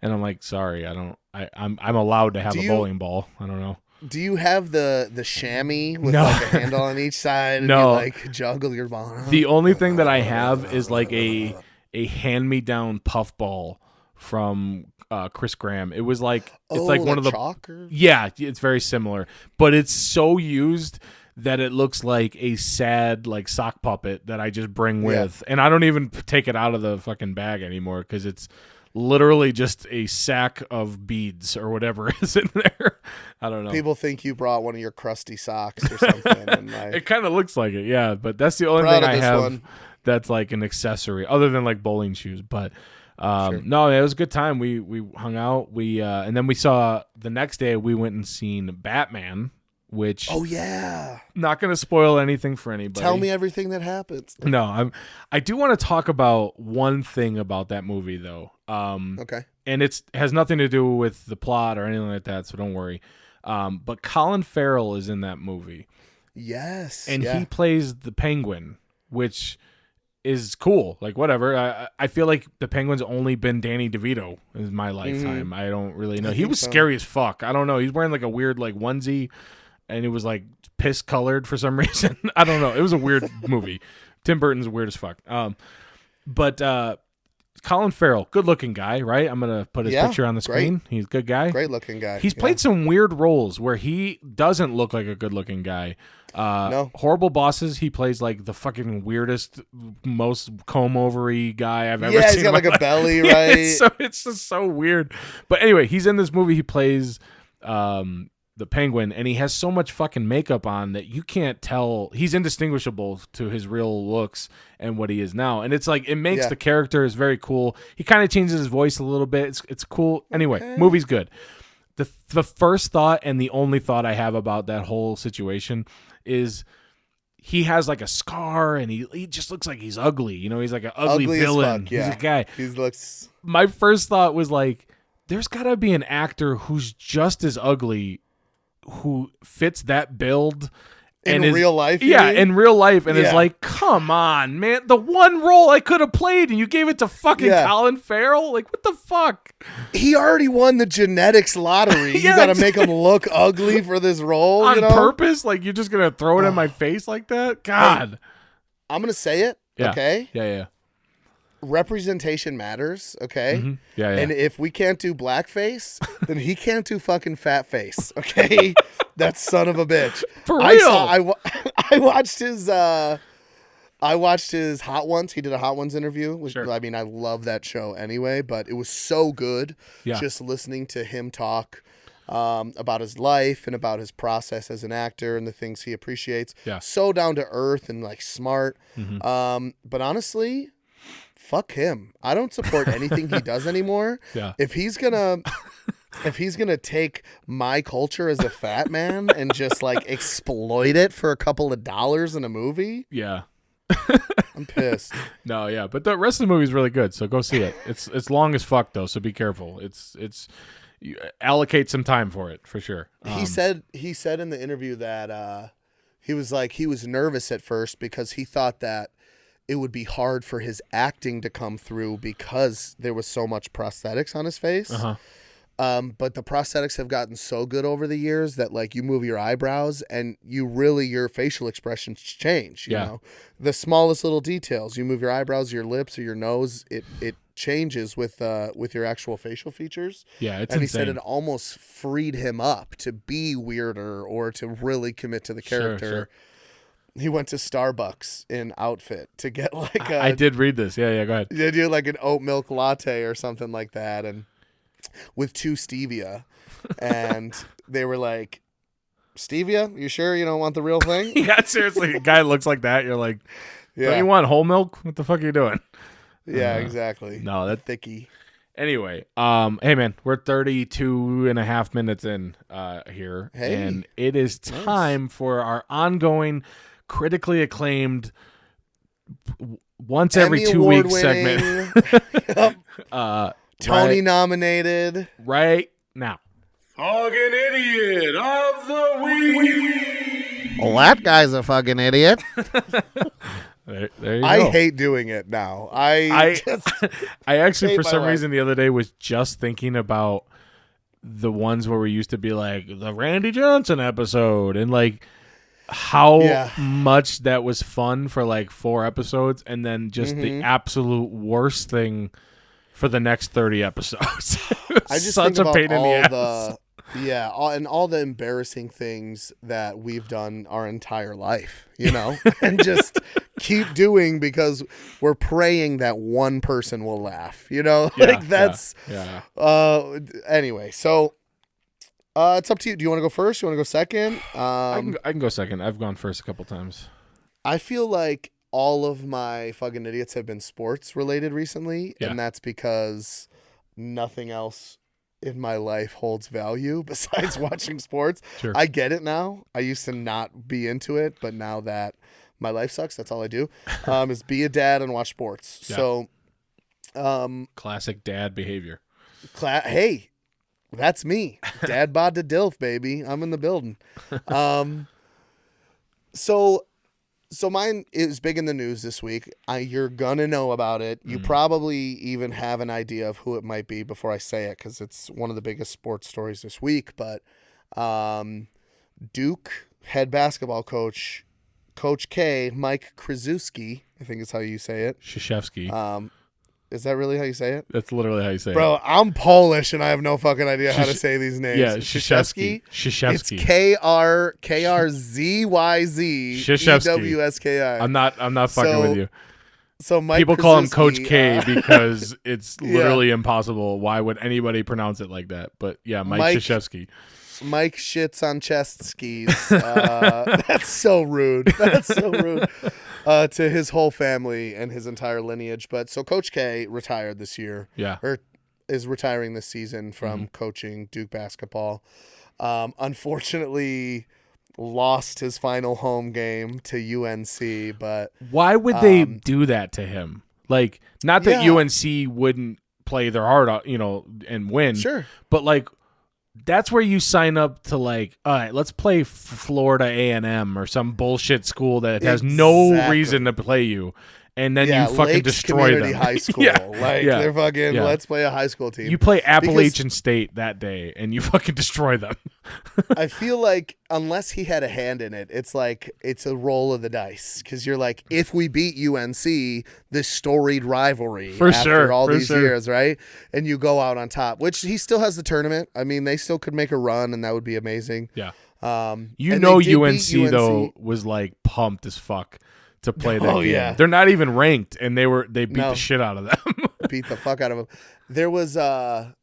Speaker 1: And I'm like, "Sorry, I don't. I'm allowed to have a bowling ball. I don't know."
Speaker 2: Do you have the chamois with
Speaker 1: No.
Speaker 2: like a handle on each side and
Speaker 1: No.
Speaker 2: you like juggle your ball?
Speaker 1: The only thing that I have is like a hand-me-down puffball from Chris Graham. It was like it's like one of the
Speaker 2: chalker?
Speaker 1: Yeah, it's very similar, but it's so used that it looks like a sad like sock puppet that I just bring with, and I don't even take it out of the fucking bag anymore because it's literally just a sack of beads or whatever is in there. I don't know.
Speaker 2: People think you brought one of your crusty socks or something. And like,
Speaker 1: it kind of looks like it, yeah. But that's the only thing I have that's like an accessory, other than like bowling shoes. But no, it was a good time. We hung out. And then we saw the next day. We went and seen Batman. Which not going to spoil anything for anybody.
Speaker 2: Tell me everything that happens.
Speaker 1: No, I do want to talk about one thing about that movie though.
Speaker 2: Okay.
Speaker 1: And it has nothing to do with the plot or anything like that, so don't worry. But Colin Farrell is in that movie.
Speaker 2: Yes.
Speaker 1: And he plays the Penguin, which is cool. Like whatever. I feel like the Penguin's only been Danny DeVito in my lifetime. I don't really know. He was scary as fuck. I don't know. He's wearing like a weird like onesie. And it was like piss colored for some reason. I don't know. It was a weird movie. Tim Burton's weird as fuck. But Colin Farrell, good looking guy, right? I'm gonna put his picture on the screen. He's a good guy.
Speaker 2: Great looking guy.
Speaker 1: He's played some weird roles where he doesn't look like a good looking guy.
Speaker 2: No.
Speaker 1: Horrible Bosses, he plays like the fucking weirdest, most comb overy guy I've ever seen.
Speaker 2: Yeah, he's got like a belly, right?
Speaker 1: It's just so weird. But anyway, he's in this movie. He plays the Penguin, and he has so much fucking makeup on that you can't tell. He's indistinguishable to his real looks and what he is now. And it's like, it makes the character is very cool. He kind of changes his voice a little bit. It's cool. Anyway, movie's good. The first thought and the only thought I have about that whole situation is he has like a scar and he just looks like he's ugly. You know, he's like an ugly villain.
Speaker 2: Fuck, yeah.
Speaker 1: He's a guy.
Speaker 2: He looks.
Speaker 1: My first thought was like, there's got to be an actor who's just as ugly who fits that build
Speaker 2: in real life.
Speaker 1: In real life, and is like, come on, man, the one role I could have played and you gave it to fucking Colin Farrell. Like, what the fuck?
Speaker 2: He already won the genetics lottery. You gotta make him look ugly for this role
Speaker 1: on purpose. Like, you're just gonna throw it in my face like that? God,
Speaker 2: I'm gonna say it. Okay.
Speaker 1: Yeah.
Speaker 2: Representation matters, okay?
Speaker 1: Mm-hmm. Yeah.
Speaker 2: And if we can't do blackface, then he can't do fucking fat face, okay? That son of a bitch.
Speaker 1: For real.
Speaker 2: I watched his Hot Ones. He did a Hot Ones interview. Which, I mean, I love that show anyway, but it was so good just listening to him talk about his life and about his process as an actor and the things he appreciates. Yeah. So down to earth and like smart. Mm-hmm. But honestly, fuck him. I don't support anything he does anymore. Yeah. If he's gonna take my culture as a fat man and just like exploit it for a couple of dollars in a movie, I'm pissed.
Speaker 1: No, yeah, but the rest of the movie is really good, so go see it. It's long as fuck though, so be careful. It's you allocate some time for it for sure.
Speaker 2: He said in the interview that he was nervous at first because he thought that it would be hard for his acting to come through because there was so much prosthetics on his face. But the prosthetics have gotten so good over the years that like you move your eyebrows and your facial expressions change. You know, the smallest little details. You move your eyebrows, your lips, or your nose. It changes with your actual facial features.
Speaker 1: Yeah, it's
Speaker 2: and
Speaker 1: insane.
Speaker 2: He said it almost freed him up to be weirder or to really commit to the character. Sure. He went to Starbucks in outfit to get like
Speaker 1: I did read this. Yeah, go ahead.
Speaker 2: They do like an oat milk latte or something like that, and with 2 stevia. And they were like, "Stevia? You sure you don't want the real thing?"
Speaker 1: Yeah, seriously. A guy looks like that. You're like, don't you want whole milk? What the fuck are you doing?
Speaker 2: Yeah, exactly.
Speaker 1: No, that
Speaker 2: thicky.
Speaker 1: Anyway, hey man, we're 32 and a half minutes in here, and it is time for our ongoing, critically acclaimed, once every
Speaker 2: Emmy
Speaker 1: 2 week
Speaker 2: award-winning,
Speaker 1: segment.
Speaker 2: Tony nominated.
Speaker 1: Right now.
Speaker 3: Fucking idiot of the week.
Speaker 2: Well, that guy's a fucking idiot.
Speaker 1: There you go.
Speaker 2: I hate doing it now. I
Speaker 1: actually,
Speaker 2: hate
Speaker 1: for
Speaker 2: my
Speaker 1: some
Speaker 2: life.
Speaker 1: reason, the other day was just thinking about the ones where we used to be like the Randy Johnson episode and like how much that was fun for like 4 episodes, and then just the absolute worst thing for the next 30 episodes.
Speaker 2: I just
Speaker 1: such
Speaker 2: think
Speaker 1: a
Speaker 2: about
Speaker 1: pain in the
Speaker 2: all
Speaker 1: ass.
Speaker 2: and all the embarrassing things that we've done our entire life, and just keep doing because we're praying that one person will laugh, that's. Anyway, so it's up to you. Do you want to go first? You want to go second?
Speaker 1: I can go second. I've gone first a couple times.
Speaker 2: I feel like all of my fucking idiots have been sports related recently, and that's because nothing else in my life holds value besides watching sports.
Speaker 1: Sure.
Speaker 2: I get it now. I used to not be into it, but now that my life sucks, that's all I do, is be a dad and watch sports.
Speaker 1: Yeah.
Speaker 2: So,
Speaker 1: classic dad behavior.
Speaker 2: hey, that's me. Dad bod to DILF, baby. I'm in the building. So mine is big in the news this week. You're going to know about it. You probably even have an idea of who it might be before I say it, because it's one of the biggest sports stories this week. But Duke head basketball coach, Coach K, Mike Krzyzewski, I think is how you say it.
Speaker 1: Krzyzewski.
Speaker 2: Is that really how you say it?
Speaker 1: That's literally how you say it.
Speaker 2: Bro, I'm Polish and I have no fucking idea how to say these names.
Speaker 1: Yeah, Krzyzewski.
Speaker 2: It's KRZEWSKI.
Speaker 1: I'm not fucking with you.
Speaker 2: So Mike
Speaker 1: People call him
Speaker 2: Krzyzewski,
Speaker 1: Coach K because it's literally impossible. Why would anybody pronounce it like that? But yeah, Mike Krzyzewski.
Speaker 2: Mike shits on chest skis. That's so rude. That's so rude to his whole family and his entire lineage. But so Coach K retired this year.
Speaker 1: Yeah.
Speaker 2: Or is retiring this season from coaching Duke basketball. Unfortunately, lost his final home game to UNC. But
Speaker 1: why would they do that to him? Like, not that UNC wouldn't play their heart out, and win.
Speaker 2: Sure.
Speaker 1: But like, that's where you sign up to like, all right, let's play Florida A&M or some bullshit school that has no reason to play you, and then you fucking
Speaker 2: Lakes
Speaker 1: destroy
Speaker 2: Community
Speaker 1: them.
Speaker 2: High School. They're fucking, let's play a high school team.
Speaker 1: You play Appalachian State that day, and you fucking destroy them.
Speaker 2: I feel like unless he had a hand in it, it's like it's a roll of the dice, because you're like, if we beat UNC, this storied rivalry after all these years, right? And you go out on top, which he still has the tournament. I mean, they still could make a run, and that would be amazing.
Speaker 1: Yeah.
Speaker 2: UNC
Speaker 1: though was like pumped as fuck to play that game.
Speaker 2: Yeah.
Speaker 1: They're not even ranked, and they beat the shit out of them.
Speaker 2: Beat the fuck out of them. There was a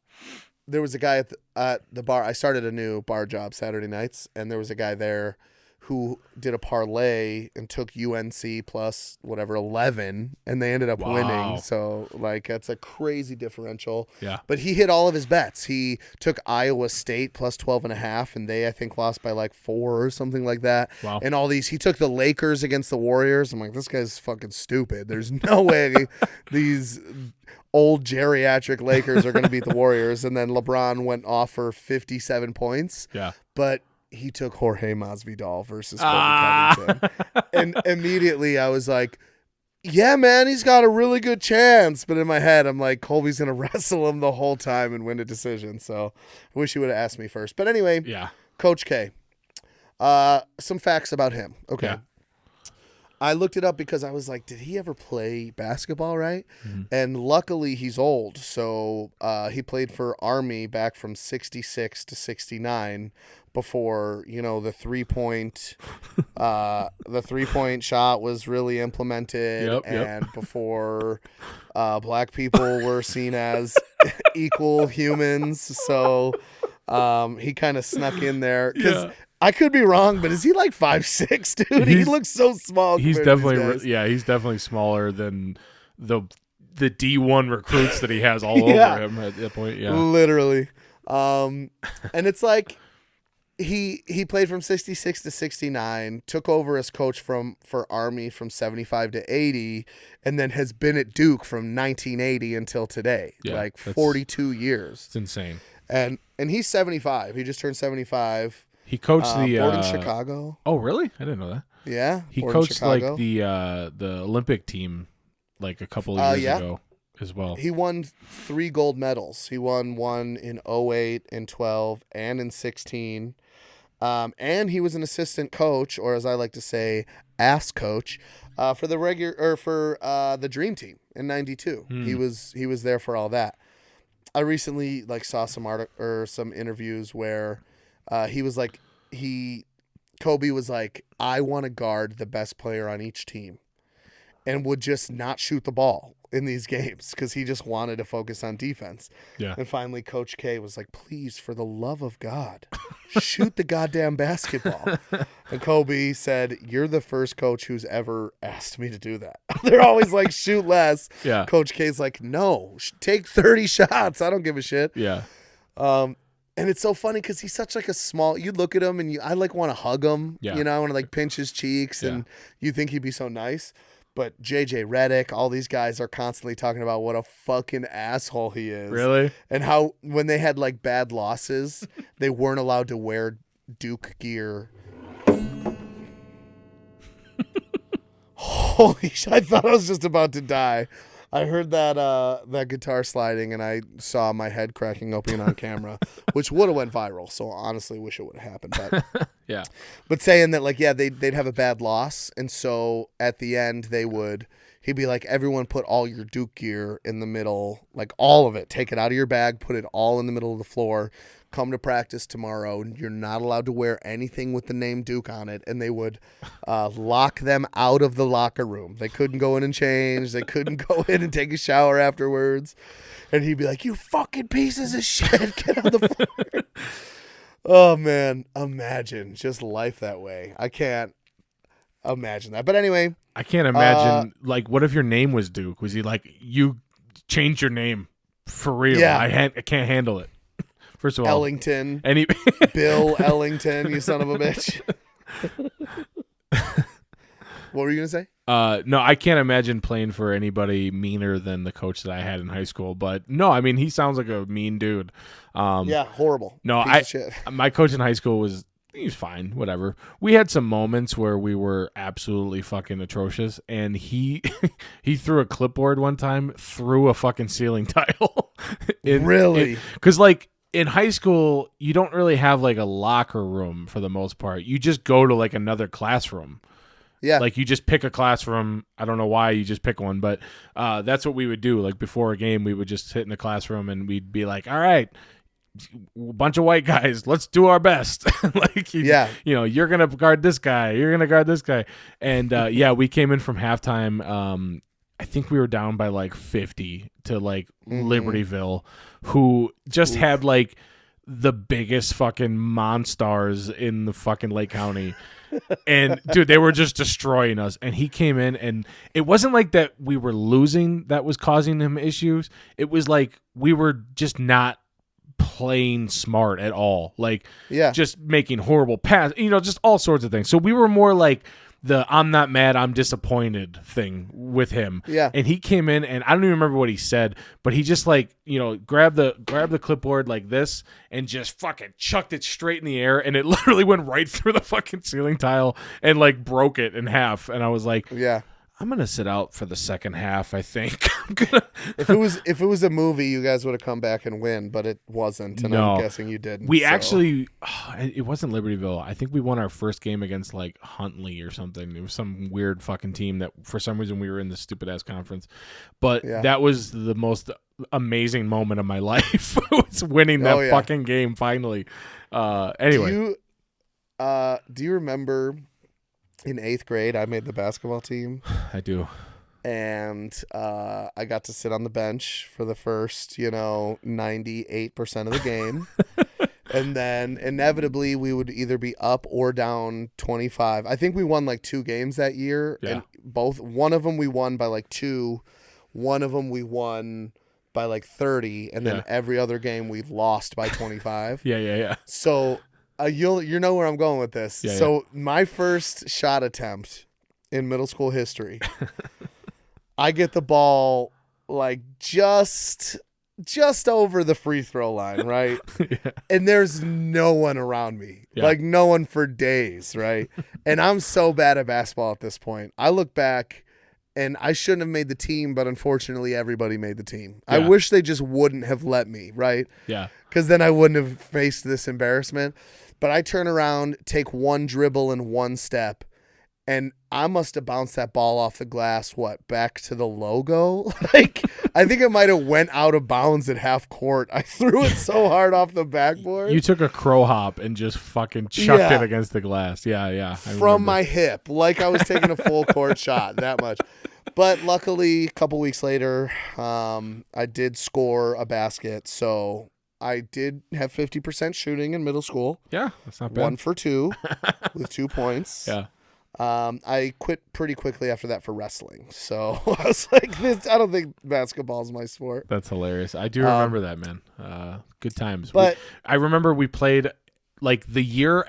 Speaker 2: guy at the bar. I started a new bar job Saturday nights, and there was a guy there who did a parlay and took UNC plus whatever 11, and they ended up winning. So like, that's a crazy differential.
Speaker 1: Yeah.
Speaker 2: But he hit all of his bets. He took Iowa State plus 12.5, and they, I think, lost by like 4 or something like that.
Speaker 1: Wow.
Speaker 2: And all these, he took the Lakers against the Warriors. I'm like, this guy's fucking stupid. There's no way these old geriatric Lakers are going to beat the Warriors. And then LeBron went off for 57 points.
Speaker 1: Yeah.
Speaker 2: But he took Jorge Masvidal versus Colby Covington. And immediately I was like, yeah, man, he's got a really good chance. But in my head, I'm like, Colby's going to wrestle him the whole time and win a decision. So I wish he would have asked me first. But anyway, Coach K. Some facts about him. Okay.
Speaker 1: Yeah.
Speaker 2: I looked it up because I was like, did he ever play basketball, right?
Speaker 1: Mm-hmm.
Speaker 2: And luckily he's old. So he played for Army back from 66 to 69 before, the 3-point shot was really implemented, and before black people were seen as equal humans. So he kind of snuck in there because I could be wrong, but is he like 5'6", dude? He looks so small.
Speaker 1: He's definitely he's definitely smaller than the the D1 recruits that he has all over him at that point. Yeah,
Speaker 2: literally. And it's like he played from 66 to 69, took over as coach for Army from 75 to 80, and then has been at Duke from 1980 until today.
Speaker 1: Yeah,
Speaker 2: 42 years.
Speaker 1: It's insane.
Speaker 2: And he's 75. He just turned 75.
Speaker 1: He coached
Speaker 2: born in Chicago.
Speaker 1: Oh, really? I didn't know that.
Speaker 2: Yeah.
Speaker 1: He coached like the Olympic team like a couple of years ago as well.
Speaker 2: He won 3 gold medals. He won one in 08, in 12, and in 16. And he was an assistant coach, or as I like to say, ass coach, for the the Dream Team in '92. He was there for all that. I recently saw some interviews where he was like Kobe was like, I want to guard the best player on each team, and would just not shoot the ball in these games because he just wanted to focus on defense.
Speaker 1: Yeah.
Speaker 2: And finally, Coach K was like, please, for the love of God, shoot the goddamn basketball. And Kobe said, you're the first coach who's ever asked me to do that. They're always like, shoot less.
Speaker 1: Yeah.
Speaker 2: Coach K's like, no, take 30 shots. I don't give a shit.
Speaker 1: Yeah.
Speaker 2: And it's so funny because he's such like a small. You look at him and I want to hug him.
Speaker 1: Yeah.
Speaker 2: You know, I want to pinch his cheeks, and you think he'd be so nice. But JJ Redick, all these guys are constantly talking about what a fucking asshole he is.
Speaker 1: Really?
Speaker 2: And how when they had bad losses, they weren't allowed to wear Duke gear. Holy shit! I thought I was just about to die. I heard that guitar sliding, and I saw my head cracking open on camera, which would have went viral. So honestly, wish it would have happened. But
Speaker 1: yeah.
Speaker 2: But saying that they'd have a bad loss, and so at the end he'd be like, everyone put all your Duke gear in the middle, all of it. Take it out of your bag, put it all in the middle of the floor. Come to practice tomorrow. You're not allowed to wear anything with the name Duke on it. And they would lock them out of the locker room. They couldn't go in and change. They couldn't go in and take a shower afterwards. And he'd be like, you fucking pieces of shit. Get on the floor. Oh, man. Imagine just life that way. I can't imagine that. But anyway.
Speaker 1: I can't imagine, what if your name was Duke? Was he like, you changed your name for real?
Speaker 2: Yeah.
Speaker 1: I can't handle it. First of all,
Speaker 2: Ellington. Bill Ellington, you son of a bitch. What were you going to say?
Speaker 1: No, I can't imagine playing for anybody meaner than the coach that I had in high school. But no, I mean, he sounds like a mean dude.
Speaker 2: Yeah, horrible.
Speaker 1: No, my coach in high school he was fine, whatever. We had some moments where we were absolutely fucking atrocious, and he threw a clipboard one time through a fucking ceiling tile.
Speaker 2: Really?
Speaker 1: Because in high school, you don't really have a locker room for the most part. You just go to another classroom.
Speaker 2: Yeah.
Speaker 1: You just pick a classroom. I don't know why you just pick one, but that's what we would do. Before a game, we would just sit in the classroom and we'd be like, all right, bunch of white guys, let's do our best. You're going to guard this guy. You're going to guard this guy. And we came in from halftime. I think we were down by 50 to Libertyville, who just had the biggest fucking monsters in the fucking Lake County. And dude, they were just destroying us. And he came in, and it wasn't that we were losing that was causing him issues. It was we were just not playing smart at all. Just making horrible passes, just all sorts of things. So we were more the I'm not mad, I'm disappointed thing with him.
Speaker 2: Yeah.
Speaker 1: And he came in, and I don't even remember what he said, but he just grabbed the clipboard like this and just fucking chucked it straight in the air, and it literally went right through the fucking ceiling tile and broke it in half. And I was like,
Speaker 2: yeah,
Speaker 1: I'm gonna sit out for the second half, I think.
Speaker 2: If it was a movie, you guys would have come back and win, but it wasn't, and
Speaker 1: No.
Speaker 2: I'm guessing you didn't.
Speaker 1: Actually, it wasn't Libertyville. I think we won our first game against Huntley or something. It was some weird fucking team that for some reason we were in this stupid ass conference. But that was the most amazing moment of my life. was winning that fucking game finally. Anyway,
Speaker 2: do you remember? In 8th grade, I made the basketball team.
Speaker 1: I do.
Speaker 2: And I got to sit on the bench for the first, 98% of the game. And then inevitably we would either be up or down 25. I think we won 2 games that year.
Speaker 1: Yeah.
Speaker 2: And one of them we won by 2. one of them we won by like 30, and then every other game we've lost by 25.
Speaker 1: Yeah.
Speaker 2: So you know where I'm going with this.
Speaker 1: Yeah,
Speaker 2: so my first shot attempt in middle school history, I get the ball like just over the free throw line, right? And there's no one around me, like no one for days, right? And I'm so bad at basketball at this point. I look back and I shouldn't have made the team, but unfortunately everybody made the team. I wish they just wouldn't have let me, right?
Speaker 1: Yeah.
Speaker 2: Because then I wouldn't have faced this embarrassment. But I turn around, take one dribble and one step, and I must have bounced that ball off the glass, back to the logo? Like, I think it might have went out of bounds at half court. I threw it so hard off the backboard.
Speaker 1: You took a crow hop and just fucking chucked it against the glass. Yeah.
Speaker 2: From my hip, like I was taking a full court shot, that much. But luckily, a couple weeks later, I did score a basket, so I did have 50% shooting in middle school.
Speaker 1: Yeah, that's not bad.
Speaker 2: 1 for 2 with 2 points.
Speaker 1: Yeah.
Speaker 2: I quit pretty quickly after that for wrestling. So I was like, I don't think basketball is my sport.
Speaker 1: That's hilarious. I do remember that, man. Good times.
Speaker 2: But
Speaker 1: I remember we played like the year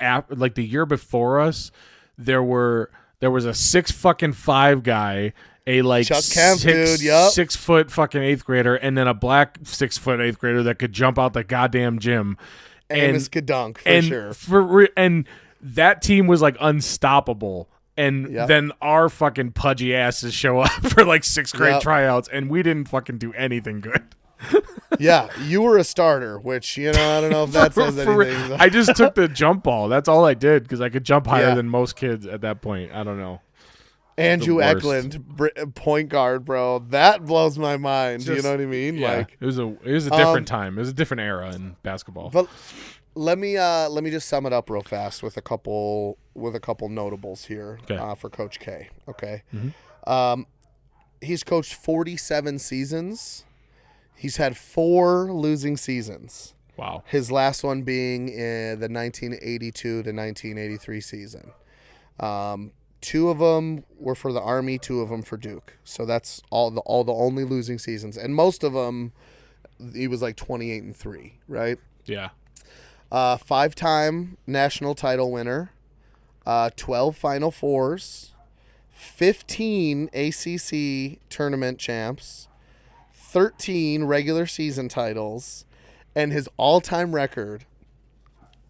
Speaker 1: before us. There was a 6'5" guy, a like
Speaker 2: Chuck Kemp, dude, yep.
Speaker 1: 6 foot fucking 8th grader, and then a black 6 foot 8th grader that could jump out the goddamn gym.
Speaker 2: Amos could dunk for sure.
Speaker 1: And that team was like unstoppable. And then our fucking pudgy asses show up for like 6th grade tryouts, and we didn't fucking do anything good.
Speaker 2: Yeah, you were a starter, which, I don't know if that says anything.
Speaker 1: I just took the jump ball. That's all I did because I could jump higher than most kids at that point. I don't know.
Speaker 2: Andrew Eklund, point guard, bro. That blows my mind. You know what I mean?
Speaker 1: Yeah,
Speaker 2: like
Speaker 1: it was a different time. It was a different era in basketball.
Speaker 2: But let me just sum it up real fast with a couple notables here for Coach K. Okay, he's coached 47 seasons. He's had 4 losing seasons.
Speaker 1: Wow.
Speaker 2: His last one being in the 1982 to 1983 season. 2 of them were for the Army, 2 of them for Duke. So that's all the only losing seasons, and most of them he was like 28-3, right?
Speaker 1: Yeah.
Speaker 2: 5-time national title winner, 12 Final Fours, 15 ACC tournament champs, 13 regular season titles, and his all-time record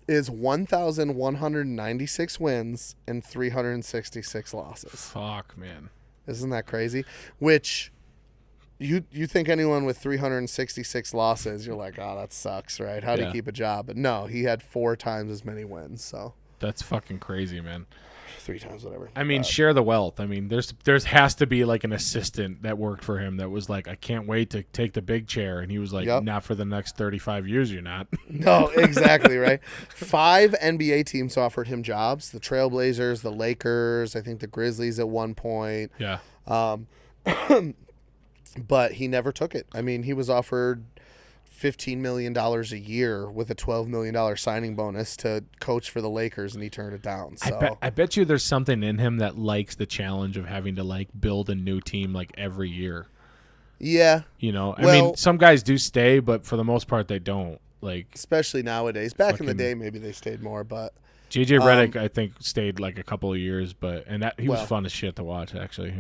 Speaker 2: is 1,196 wins and 366 losses.
Speaker 1: Fuck, man.
Speaker 2: Isn't that crazy? Which you think anyone with 366 losses, you're like, oh, that sucks, right? How do you keep a job? But no, he had 4 times as many wins. So
Speaker 1: that's fucking crazy, man.
Speaker 2: 3 times, whatever.
Speaker 1: I mean, share the wealth. I mean, there's has to be like an assistant that worked for him that was like, I can't wait to take the big chair, and he was like, not for the next 35 years, you're not.
Speaker 2: No, exactly, right? 5 NBA teams offered him jobs: the Trailblazers, the Lakers, I think the Grizzlies at one point.
Speaker 1: Yeah.
Speaker 2: But he never took it. I mean, he was offered $15 million a year with a $12 million signing bonus to coach for the Lakers, and he turned it down. So
Speaker 1: I bet you there's something in him that likes the challenge of having to like build a new team like every year.
Speaker 2: Yeah.
Speaker 1: I mean, some guys do stay, but for the most part they don't. Like,
Speaker 2: especially nowadays. Back in the day, maybe they stayed more, but
Speaker 1: JJ Redick, I think, stayed like a couple of years, he was fun as shit to watch, actually.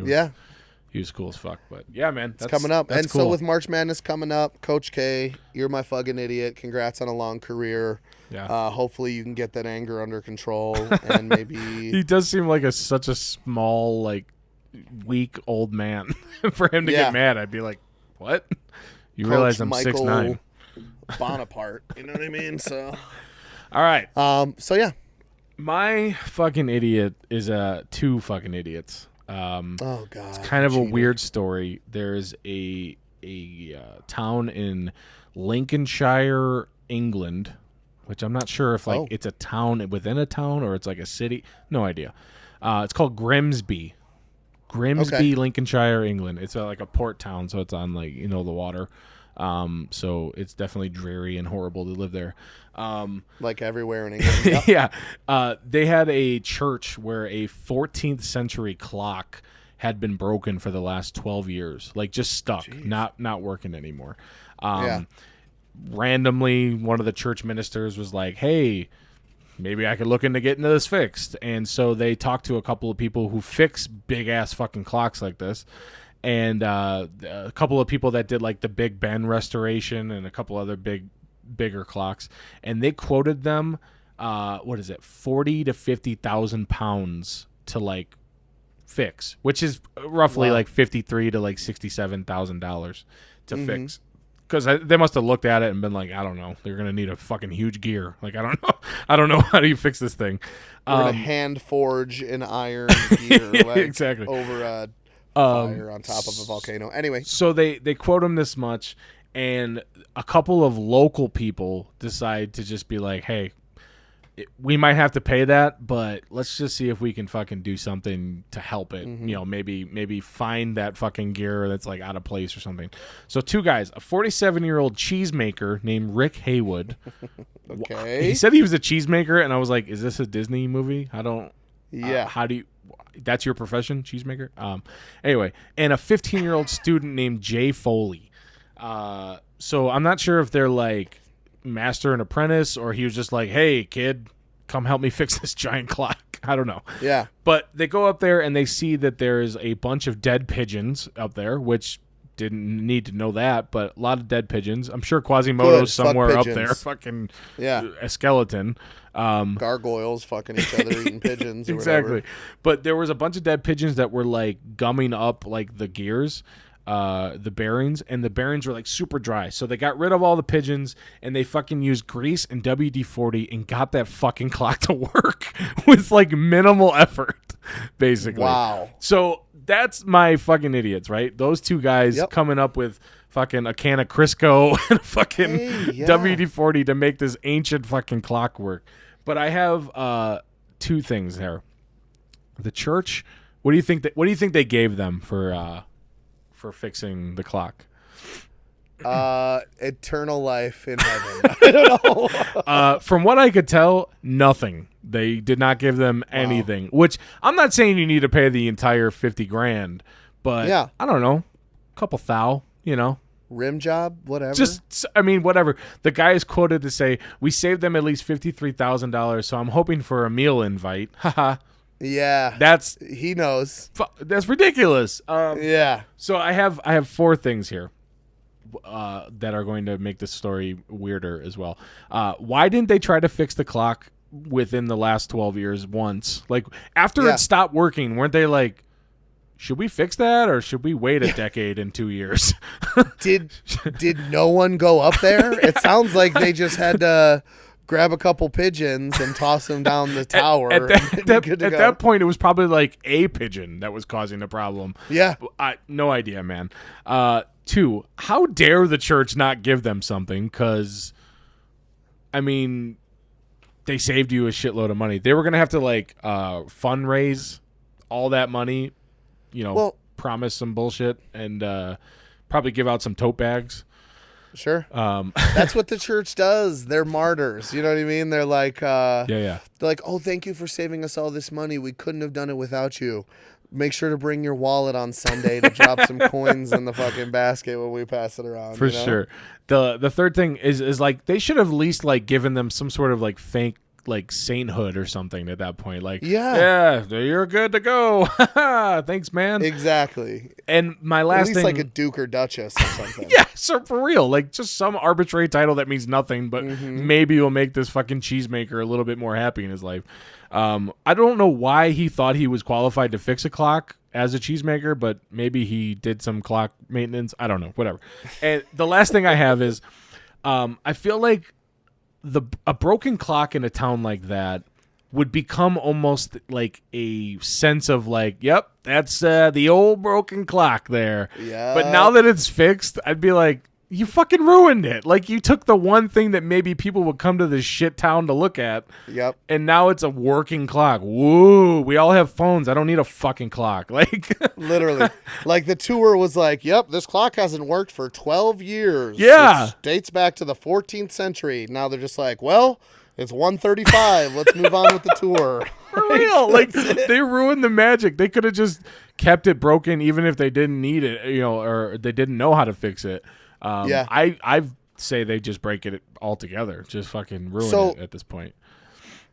Speaker 1: He was cool as fuck, but yeah, man,
Speaker 2: it's coming up. And
Speaker 1: cool.
Speaker 2: So with March Madness coming up, Coach K, you're my fucking idiot. Congrats on a long career.
Speaker 1: Yeah.
Speaker 2: Hopefully you can get that anger under control, and maybe
Speaker 1: he does seem like such a small, like, weak old man. For him to get mad, I'd be like, what? You
Speaker 2: Coach
Speaker 1: realize I'm
Speaker 2: Michael
Speaker 1: 6'9".
Speaker 2: Bonaparte, you know what I mean? So,
Speaker 1: all right.
Speaker 2: So yeah,
Speaker 1: my fucking idiot is 2 fucking idiots.
Speaker 2: oh god,
Speaker 1: it's kind of a weird story. There's a town in Lincolnshire, England, which I'm not sure if it's a town within a town or it's like a city. No idea. It's called Grimsby, Lincolnshire, England. It's like a port town, so it's on like the water. So it's definitely dreary and horrible to live there.
Speaker 2: Like everywhere in England.
Speaker 1: Yeah. They had a church where a 14th century clock had been broken for the last 12 years, like just stuck.
Speaker 2: Jeez.
Speaker 1: not working anymore.
Speaker 2: Yeah.
Speaker 1: Randomly, one of the church ministers was like, hey, maybe I could look into getting this fixed. And so they talked to a couple of people who fix big ass fucking clocks like this. And a couple of people that did like the Big Ben restoration and a couple other bigger clocks. And they quoted them, 40 to 50,000 pounds to like fix, which is roughly like 53 to like $67,000 to fix. Because they must have looked at it and been like, I don't know, they're gonna need a fucking huge gear. Like I don't know how do you fix this thing.
Speaker 2: We're gonna hand forge an iron gear like,
Speaker 1: exactly
Speaker 2: over a fire on top of a volcano. Anyway,
Speaker 1: so they quote him this much, and a couple of local people decide to just be like, hey, we might have to pay that, but let's just see if we can fucking do something to help it. You know, maybe find that fucking gear that's like out of place or something. So two guys, a 47-year-old cheesemaker named Rick Haywood.
Speaker 2: okay.
Speaker 1: He said he was a cheesemaker, and I was like, is this a Disney movie? I don't.
Speaker 2: Yeah.
Speaker 1: How do you? That's your profession, cheesemaker. Anyway, and a 15-year-old student named Jay Foley. So I'm not sure if they're like master and apprentice, or he was just like, hey kid, come help me fix this giant clock. I don't know.
Speaker 2: Yeah.
Speaker 1: But they go up there and they see that there's a bunch of dead pigeons up there, which didn't need to know that, but a lot of dead pigeons. I'm sure Quasimodo's somewhere up there, fucking a skeleton.
Speaker 2: Gargoyles fucking each other eating pigeons or
Speaker 1: exactly.
Speaker 2: whatever.
Speaker 1: But there was a bunch of dead pigeons that were like gumming up like the gears, the bearings, and the bearings were like super dry. So they got rid of all the pigeons and they fucking used grease and WD-40 and got that fucking clock to work with like minimal effort, basically.
Speaker 2: Wow.
Speaker 1: So that's my fucking idiots, right? Those two guys coming up with fucking a can of Crisco and fucking WD-40 to make this ancient fucking clock work. But I have two things there. The church, what do you think they gave them for fixing the clock?
Speaker 2: Eternal life in heaven. I don't
Speaker 1: know. From what I could tell, nothing. They did not give them anything, which I'm not saying you need to pay the entire $50,000, but I don't know, a couple thou, you know.
Speaker 2: Rim job, whatever.
Speaker 1: Just, I mean, whatever. The guy is quoted to say, we saved them at least $53,000, so I'm hoping for a meal invite. Haha.
Speaker 2: Yeah. He knows.
Speaker 1: That's ridiculous.
Speaker 2: Yeah.
Speaker 1: So I have four things here that are going to make this story weirder as well. Why didn't they try to fix the clock within the last 12 years once? Like, after it stopped working, weren't they like, should we fix that, or should we wait a decade and 2 years?
Speaker 2: Did no one go up there? It sounds like they just had to grab a couple pigeons and toss them down the tower.
Speaker 1: At that point, it was probably like a pigeon that was causing the problem.
Speaker 2: Yeah.
Speaker 1: No idea, man. Two, how dare the church not give them something? Because, I mean, they saved you a shitload of money. They were going to have to like fundraise all that money, you know, promise some bullshit, and probably give out some tote bags.
Speaker 2: Sure. That's what the church does. They're martyrs. You know what I mean? They're like, they're like, oh, thank you for saving us all this money. We couldn't have done it without you. Make sure to bring your wallet on Sunday to drop some coins in the fucking basket when we pass it around.
Speaker 1: For sure. The third thing is like, they should have at least like given them some sort of like fake like sainthood or something at that point. Like, yeah, you're good to go. Thanks, man.
Speaker 2: Exactly.
Speaker 1: And my last thing,
Speaker 2: at least like a duke or duchess or something.
Speaker 1: Yeah, so for real, like just some arbitrary title that means nothing, but maybe you'll make this fucking cheesemaker a little bit more happy in his life. I don't know why he thought he was qualified to fix a clock as a cheesemaker, but maybe he did some clock maintenance. I don't know, whatever. And the last thing I have is, I feel like a broken clock in a town like that would become almost like a sense of like, yep, that's the old broken clock there. Yeah. But now that it's fixed, I'd be like, you fucking ruined it. Like, you took the one thing that maybe people would come to this shit town to look at.
Speaker 2: Yep.
Speaker 1: And now it's a working clock. Woo. We all have phones. I don't need a fucking clock. Like,
Speaker 2: literally. Like, the tour was like, yep, this clock hasn't worked for 12 years.
Speaker 1: Yeah.
Speaker 2: It dates back to the 14th century. Now they're just like, well, It's 1:35. Let's move on with the tour.
Speaker 1: For real. Like, they ruined the magic. They could have just kept it broken even if they didn't need it, or they didn't know how to fix it. I say they just break it altogether. Just fucking ruin it at this point.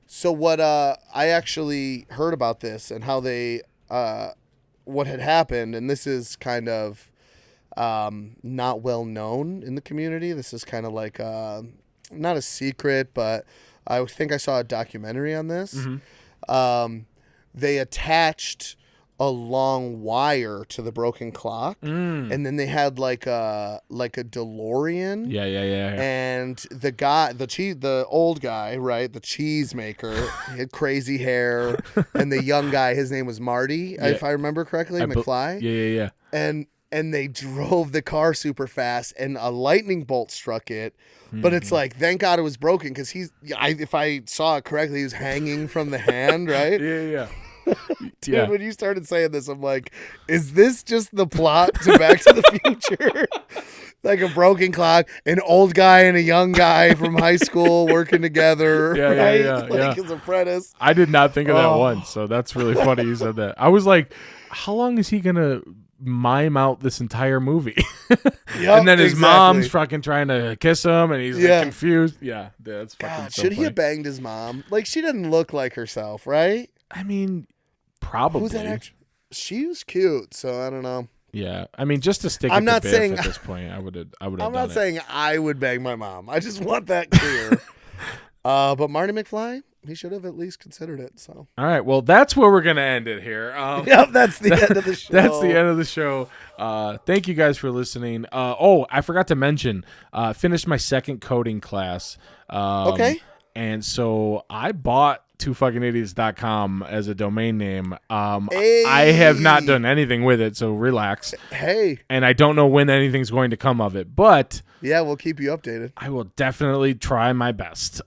Speaker 2: So what I actually heard about this and how they what had happened, and this is kind of not well known in the community. This is kind of like not a secret, but I think I saw a documentary on this.
Speaker 1: Mm-hmm.
Speaker 2: They attached a long wire to the broken clock, and then they had like a DeLorean.
Speaker 1: Yeah.
Speaker 2: And the old guy, right, the cheese maker, he had crazy hair, and the young guy, his name was Marty, if I remember correctly, McFly.
Speaker 1: Yeah.
Speaker 2: And they drove the car super fast, and a lightning bolt struck it. But it's like, thank God it was broken, because if I saw it correctly, he was hanging from the hand, right?
Speaker 1: Yeah.
Speaker 2: Dude, when you started saying this, I'm like, is this just the plot to Back to the Future? Like a broken clock, an old guy and a young guy from high school working together, right?
Speaker 1: Yeah.
Speaker 2: His apprentice.
Speaker 1: I did not think of that once, so that's really funny you said that. I was like, how long is he going to mime out this entire movie? And then his mom's fucking trying to kiss him, and he's like, confused. Yeah, that's fucking
Speaker 2: God,
Speaker 1: so
Speaker 2: should
Speaker 1: funny.
Speaker 2: he have banged his mom? Like, she didn't look like herself, right?
Speaker 1: I mean, probably.
Speaker 2: Who's that actress? She was cute, so I don't know.
Speaker 1: Yeah, I mean, just to stick
Speaker 2: I'm
Speaker 1: it
Speaker 2: not
Speaker 1: to
Speaker 2: saying
Speaker 1: Biff at this point, I would have.
Speaker 2: I'm not saying I would bang my mom. I just want that clear. But Marty McFly, he should have at least considered it. So.
Speaker 1: All right, well, that's where we're gonna end it here.
Speaker 2: Yep, that's the end of the show.
Speaker 1: That's the end of the show. Thank you guys for listening. I forgot to mention, finished my second coding class.
Speaker 2: Okay.
Speaker 1: And so I bought twofuckingidiots.com as a domain name.
Speaker 2: Hey.
Speaker 1: I have not done anything with it, so relax.
Speaker 2: Hey.
Speaker 1: And I don't know when anything's going to come of it, but
Speaker 2: yeah, we'll keep you updated.
Speaker 1: I will definitely try my best.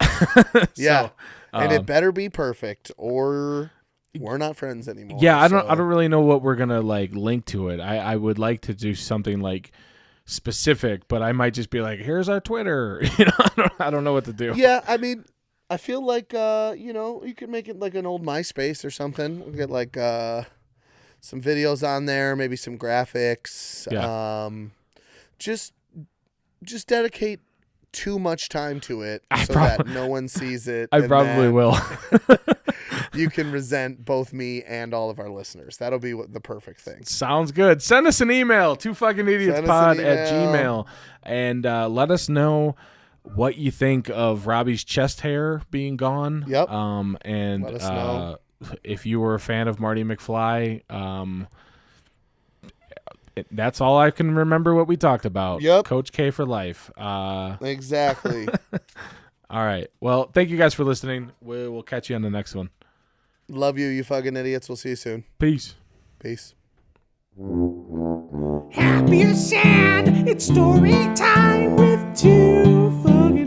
Speaker 2: Yeah. And it better be perfect, or we're not friends anymore.
Speaker 1: Yeah, I don't really know what we're gonna like link to it. I would like to do something like specific, but I might just be like, here's our Twitter. I don't know what to do.
Speaker 2: Yeah, I mean, I feel like you could make it like an old MySpace or something. We'll get like some videos on there, maybe some graphics.
Speaker 1: Yeah.
Speaker 2: Just dedicate too much time to it that no one sees it.
Speaker 1: I probably will.
Speaker 2: You can resent both me and all of our listeners. That'll be the perfect thing.
Speaker 1: Sounds good. Send us an email, twofuckingidiots@gmail.com, and let us know what you think of Robbie's chest hair being gone.
Speaker 2: Yep.
Speaker 1: And
Speaker 2: let us know.
Speaker 1: If you were a fan of Marty McFly, that's all I can remember what we talked about.
Speaker 2: Yep.
Speaker 1: Coach K for life.
Speaker 2: Exactly.
Speaker 1: All right. Well, thank you guys for listening. We'll catch you on the next one.
Speaker 2: Love you, you fucking idiots. We'll see you soon.
Speaker 1: Peace.
Speaker 2: Peace.
Speaker 4: Happy or sad, it's story time with two fucking